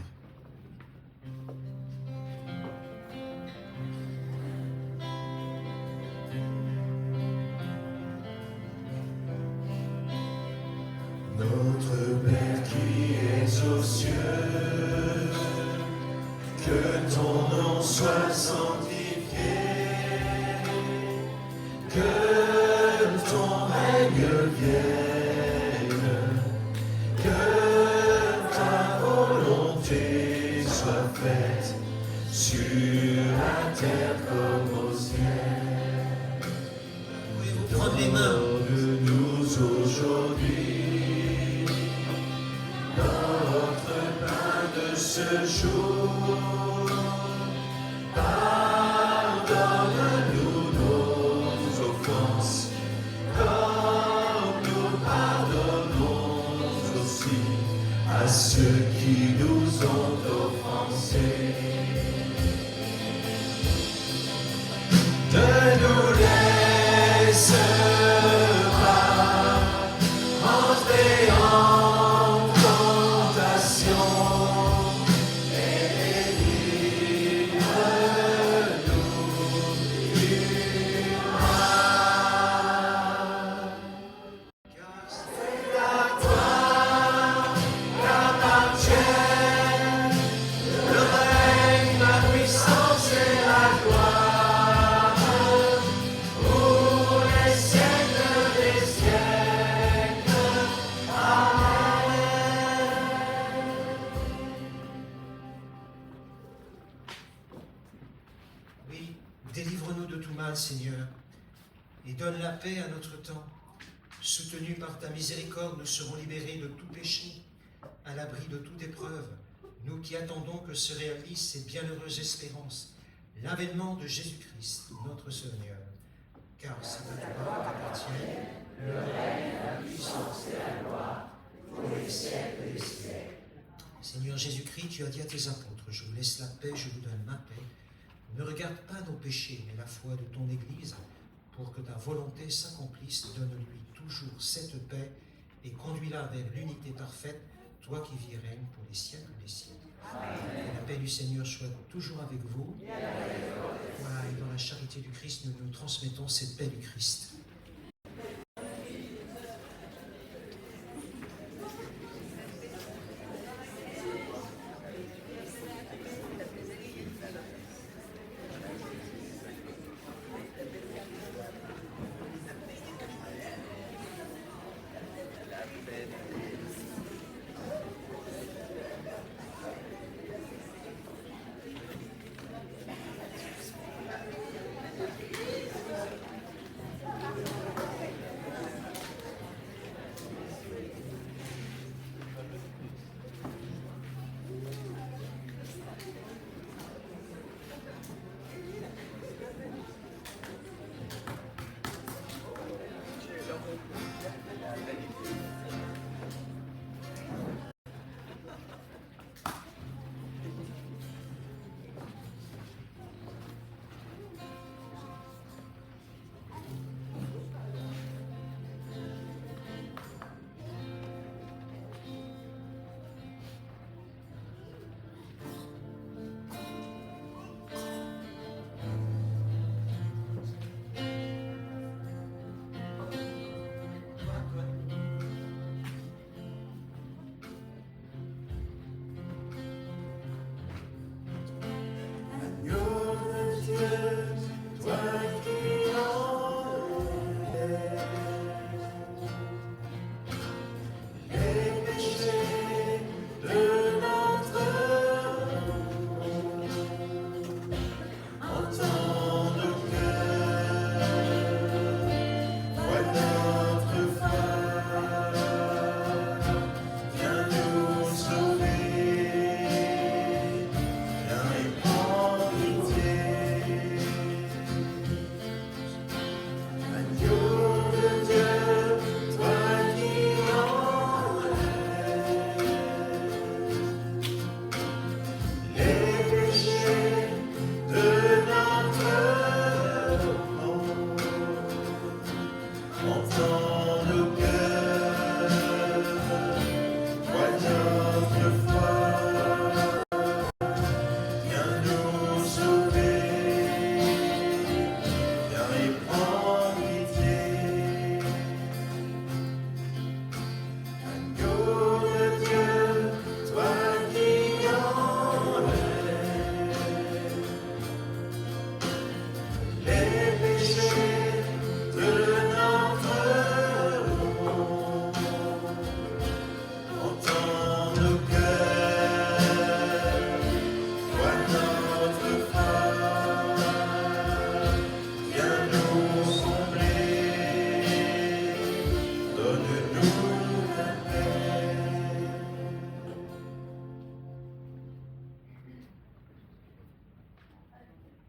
Notre Père qui es aux cieux, que ton nom soit sanctifié, que ton règne vienne, que ta volonté soit faite sur la terre comme au ciel. Pouvez-vous prendre les mains? Donne-nous aujourd'hui notre pain de ce jour. Pardonne-nous nos offenses, comme nous pardonnons aussi à ceux qui nous ont offensés. Ne nous laisse pas entrer en tentation, mais délivre-nous du mal. Car c'est à toi qu'appartiennent le règne, la puissance et la gloire, pour les siècles des siècles. Oui, délivre-nous de tout mal, Seigneur, et donne la paix à notre temps. Soutenus par ta miséricorde, nous serons libérés de tout péché, à l'abri de toute épreuve, nous qui attendons que se réalise cette bienheureuse espérance, l'avènement de Jésus-Christ, notre Seigneur. Car c'est à toi qu'appartiennent le règne, la puissance et la gloire, pour les siècles des siècles. Seigneur Jésus-Christ, tu as dit à tes apôtres, je vous laisse la paix, je vous donne ma paix. Ne regarde pas nos péchés, mais la foi de ton Église, pour que ta volonté s'accomplisse. Donne-lui toujours cette paix et conduis-la vers l'unité parfaite toi qui vis et règnes pour les siècles des siècles. Que la paix du Seigneur soit toujours avec vous. Voilà, et dans la charité du Christ, nous nous transmettons cette paix du Christ.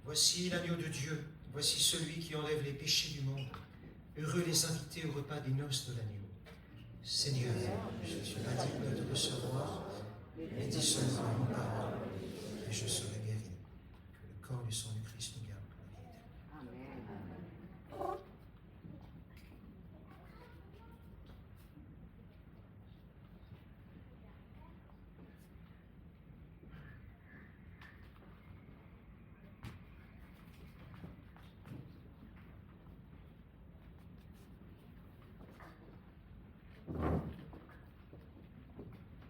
Voici l'agneau de Dieu, voici celui qui enlève les péchés du monde. Heureux les invités au repas des noces de l'agneau. Seigneur, je suis pas digne de te recevoir, mais dis seulement une parole, et je serai guéri. Que le corps du sang du Christ nous garde pour la vie éternelle.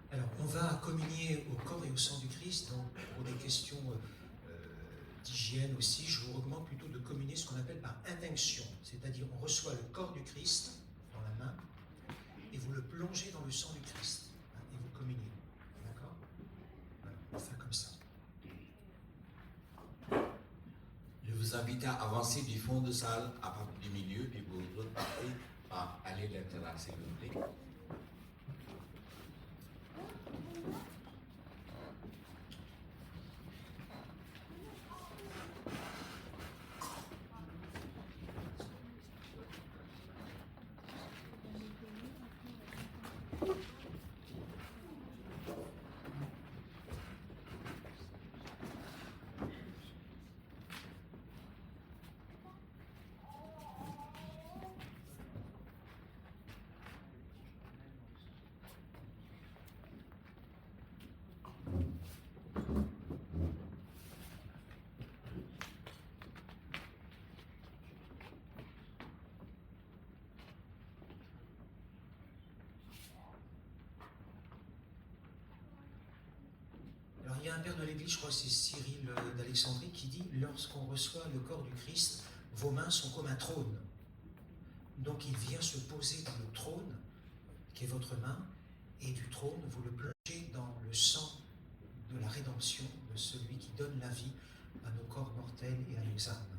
Alors, on va communier au corps et au sang du Christ, donc pour des questions d'hygiène aussi. Je vous recommande plutôt de communier ce qu'on appelle par intinction, c'est-à-dire on reçoit le corps du Christ dans la main et vous le plongez dans le sang du Christ hein, et vous communiez. D'accord? Voilà, on va faire comme ça. Je vous invite à avancer du fond de salle à partir du milieu, puis vous repartez à aller latéral, s'il vous plaît. un père de l'Église, je crois que c'est Cyril d'Alexandrie, qui dit « Lorsqu'on reçoit le corps du Christ, vos mains sont comme un trône. » Donc il vient se poser dans le trône, qui est votre main, et du trône, vous le plongez dans le sang de la rédemption, de celui qui donne la vie à nos corps mortels et à nos âmes.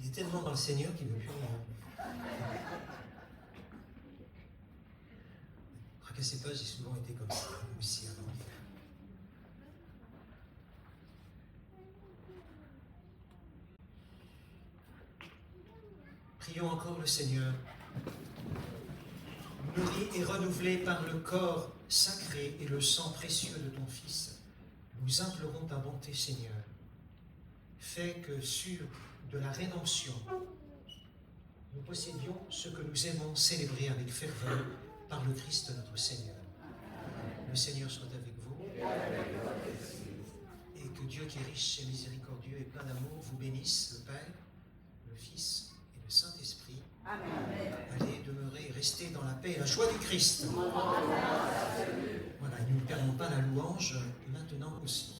est tellement dans le Seigneur qu'il ne veut plus rien. Ne tracassez pas, j'ai souvent été comme ça aussi avant. Prions encore le Seigneur. Nourri et renouvelé par le corps sacré et le sang précieux de ton Fils, nous implorons ta bonté, Seigneur. Fais que sur de la rédemption, nous possédions ce que nous aimons célébrer avec ferveur par le Christ notre Seigneur. Le Seigneur soit avec vous. Et que Dieu qui est riche et miséricordieux et plein d'amour vous bénisse, le Père, le Fils et le Saint-Esprit. Amen. Allez demeurer et rester dans la paix et la joie du Christ. Voilà, et nous ne perdons pas la louange maintenant aussi.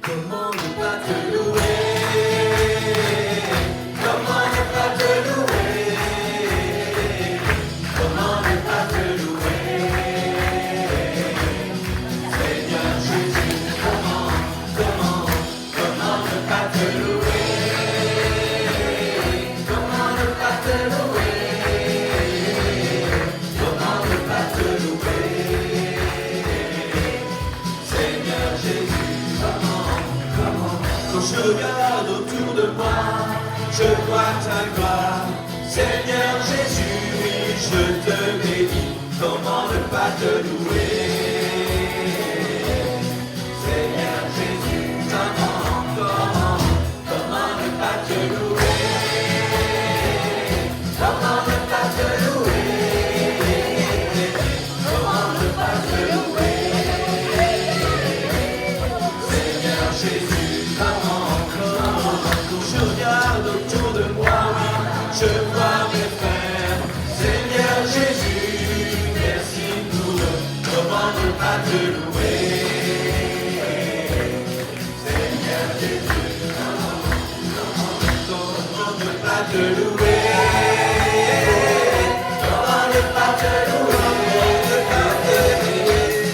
Comment ne pas te louer? Comment ne pas te louer? Comment ne pas te louer? Seigneur Jésus, comment ne pas te louer? Comment ne pas te louer? Comment ne pas te louer? Seigneur Jésus, quand je regarde autour de moi, je vois ta gloire. Seigneur Jésus, oui, je te bénis. Comment ne pas te louer? Seigneur Jésus, comment ne pas te louer? Comment ne pas te louer? Comment ne pas te louer? Seigneur Jésus, quand je regarde autour de moi, oui, je vois mes frères. Seigneur Jésus, merci pour eux. Comment ne pas te louer? Seigneur Jésus, comment ne pas te louer? Comment ne pas te louer?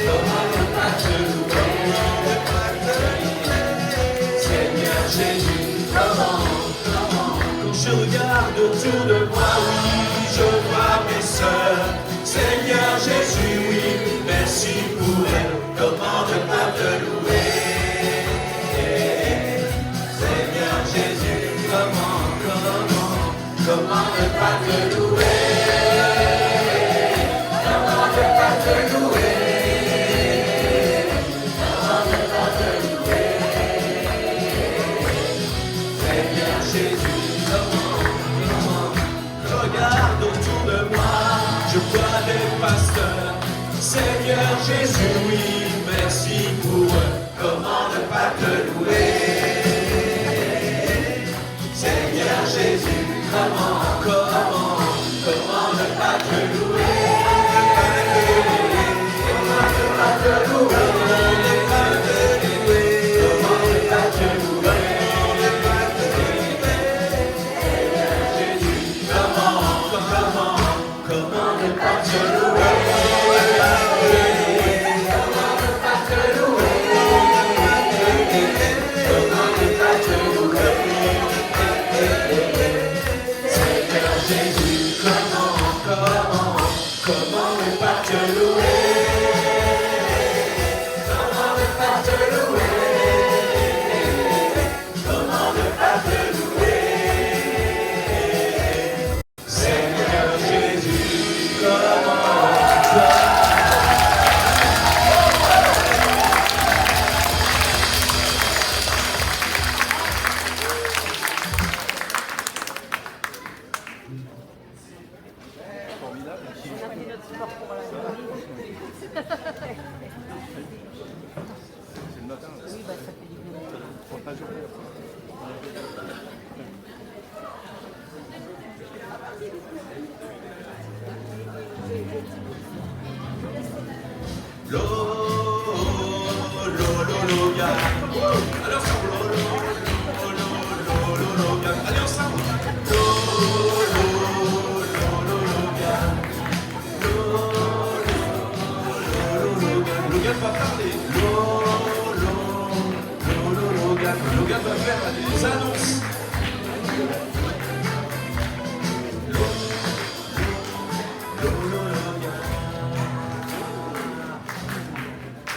Comment ne pas te louer? Seigneur Jésus, quand je regarde autour de moi, oui, je vois mes sœurs. Seigneur Jésus, oui, merci pour elles. Comment ne pas te louer? Seigneur Jésus, comment ne pas te louer? Comment ne pas te louer? Comment ne pas te louer? Seigneur Jésus, je regarde autour de moi, je vois des pasteurs. Seigneur Jésus, oui, merci pour eux. Comment ne pas te louer? Seigneur Jésus, comment ne pas te louer? Comment ne pas te louer? Comment ne pas te louer? Seigneur Jésus, comment ne pas te louer? Comment ne pas te louer? Comment ne pas te louer? Seigneur Jésus, comment ne pas te louer? Comment ne pas te louer? Comment ne pas te louer? Seigneur Jésus, alors ça, allez ensemble. Logan va parler. va faire des annonces.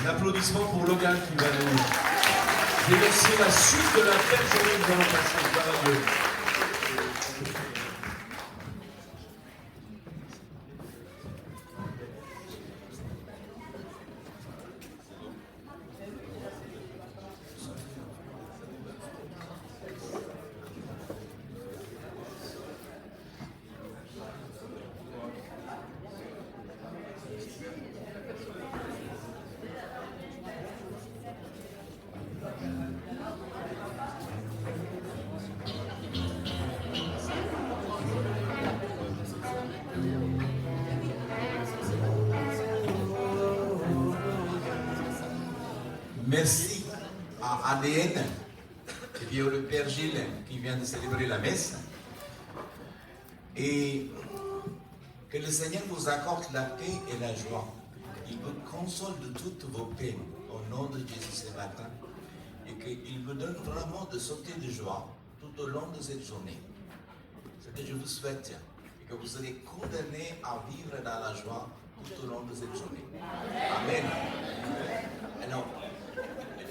Un applaudissement pour Logan qui va nous déverser la suite de la belle journée que nous allons passer. Gloire à Dieu. Merci à ADN et puis le Père Gilles qui vient de célébrer la messe. Et que le Seigneur vous accorde la paix et la joie. Il vous console de toutes vos peines au nom de Jésus ce matin. Et qu'il vous donne vraiment de sauter de joie tout au long de cette journée. Ce que je vous souhaite. Et que vous serez condamnés à vivre dans la joie tout au long de cette journée. Amen. Alors,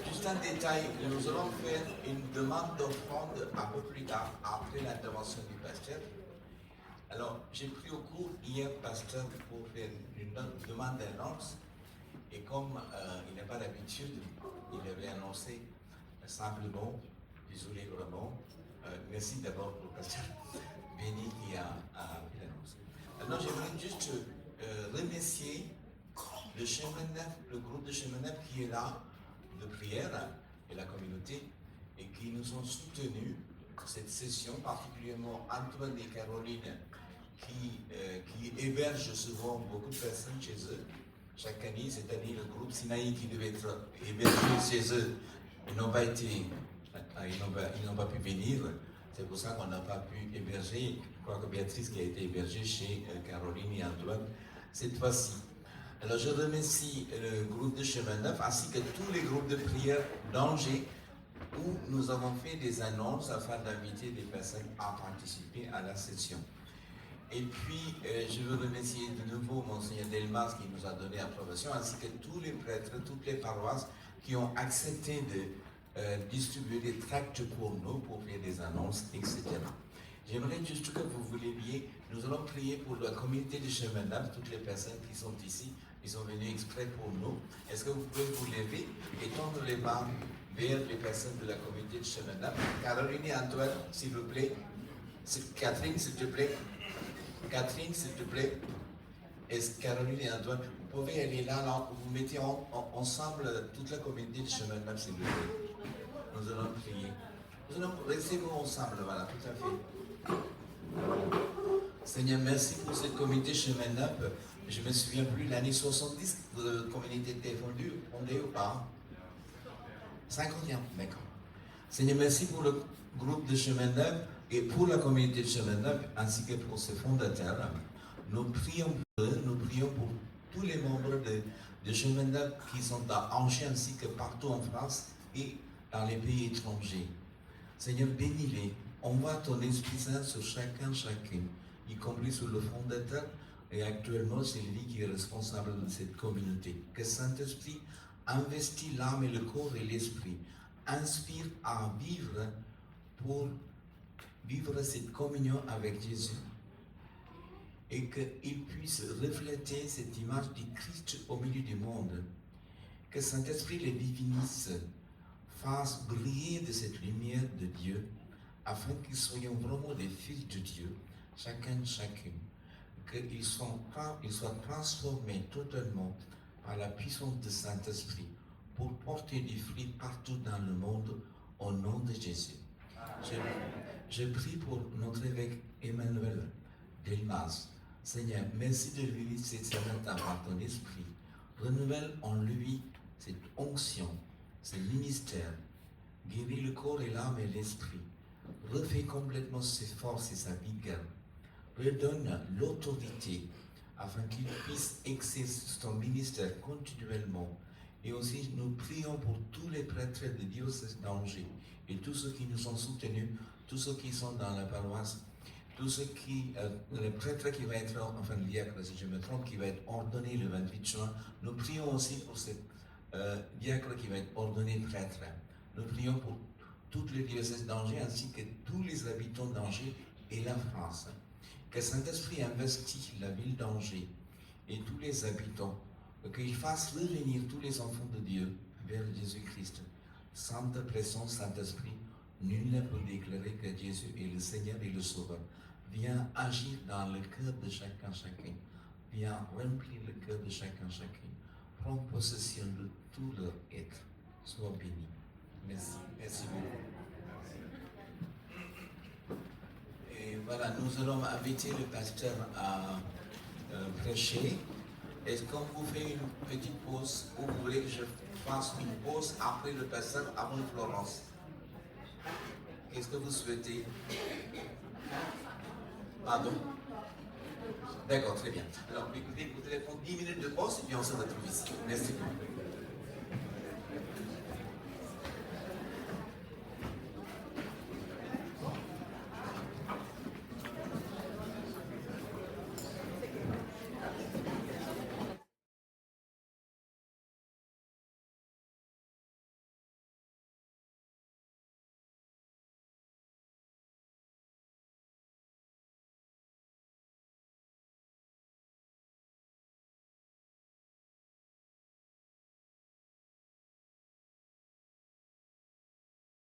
juste un détail, nous allons faire une demande d'offrande un peu plus tard, après l'intervention du pasteur. Alors, j'ai pris au cours hier, pasteur, pour faire une demande d'annonce. Et comme il n'a pas l'habitude, il avait annoncé simplement, désolé vraiment, merci d'abord pour le pasteur Béni qui a fait l'annonce. Alors, j'aimerais juste remercier le chemin neuf, le groupe de chemin neuf qui est là, de prière, et la communauté, et qui nous ont soutenus cette session, particulièrement Antoine et Caroline, qui hébergent souvent beaucoup de personnes chez eux. Chaque année, cette année, le groupe Sinaï qui devait être hébergé chez eux, ils n'ont pas pu venir. C'est pour ça qu'on n'a pas pu héberger. Je crois que Béatrice qui a été hébergée chez Caroline et Antoine cette fois-ci. Alors je remercie le groupe de Chemin Neuf ainsi que tous les groupes de prière d'Angers où nous avons fait des annonces afin d'inviter des personnes à participer à la session. Et puis je veux remercier de nouveau Monseigneur Delmas qui nous a donné approbation ainsi que tous les prêtres, toutes les paroisses qui ont accepté de distribuer des tracts pour nous, pour faire des annonces, etc. J'aimerais juste que vous vous leviez. Nous allons prier pour la communauté de Chemin Neuf, toutes les personnes qui sont ici. Ils sont venus exprès pour nous. Est-ce que vous pouvez vous lever et tendre les mains vers les personnes de la communauté de Chemin Neuf? Caroline et Antoine, s'il vous plaît. Catherine, s'il te plaît. Catherine, s'il te plaît. Est-ce Caroline et Antoine, vous pouvez aller là, vous mettez ensemble toute la communauté de Chemin Neuf, s'il vous plaît. Nous allons prier. Nous allons rester ensemble, voilà, tout à fait. Seigneur, merci pour cette communauté Chemin Neuf. Je ne me souviens plus, l'année 70, la communauté était fondée ou pas? 51, d'accord. Seigneur, merci pour le groupe de Chemin Neuf et pour la communauté de Chemin Neuf, ainsi que pour ses fondateurs. Nous prions pour eux, nous prions pour tous les membres de Chemin Neuf qui sont à Angers, ainsi que partout en France et dans les pays étrangers. Seigneur, bénis-les. Envoie ton Esprit Saint sur chacune, y compris sur le fondateur. Et actuellement, c'est lui qui est responsable de cette communauté. Que Saint-Esprit investit l'âme et le corps et l'esprit, inspire à vivre pour vivre cette communion avec Jésus. Et qu'il puisse refléter cette image du Christ au milieu du monde. Que Saint-Esprit les divinise, fasse briller de cette lumière de Dieu, afin qu'ils soient vraiment des fils de Dieu, chacune. Qu'ils soient transformés totalement par la puissance du Saint-Esprit pour porter du fruit partout dans le monde au nom de Jésus. Je prie pour notre évêque Emmanuel Delmas. Seigneur, merci de lui cette semaine par ton esprit. Renouvelle en lui cette onction, ce ministère. Guéris le corps et l'âme et l'esprit. Refais complètement ses forces et sa vigueur. Redonne l'autorité afin qu'il puisse exercer son ministère continuellement Et aussi, nous prions pour tous les prêtres de diocèse d'Angers et tous ceux qui nous ont soutenus, tous ceux qui sont dans la paroisse, tous ceux qui, le prêtre qui va être, enfin le diacre si je me trompe, qui va être ordonné le 28 juin. Nous prions aussi pour ce diacre qui va être ordonné prêtre. Nous prions pour toutes les diocèses d'Angers ainsi que tous les habitants d'Angers et la France. Que Saint-Esprit investisse la ville d'Angers et tous les habitants, qu'il fasse revenir tous les enfants de Dieu vers Jésus-Christ. Sainte présence, Saint-Esprit, nul ne peut déclarer que Jésus est le Seigneur et le Sauveur. Viens agir dans le cœur de chacun. Viens remplir le cœur de chacun. Prends possession de tout leur être. Sois béni. Merci. Merci beaucoup. Et voilà, nous allons inviter le pasteur à prêcher. Est-ce qu'on vous fait une petite pause ou vous voulez que je fasse une pause après le pasteur, avant Florence? Qu'est-ce que vous souhaitez? Pardon? D'accord, très bien. Alors, écoutez, vous allez prendre 10 minutes de pause et puis on se retrouve ici. Merci beaucoup.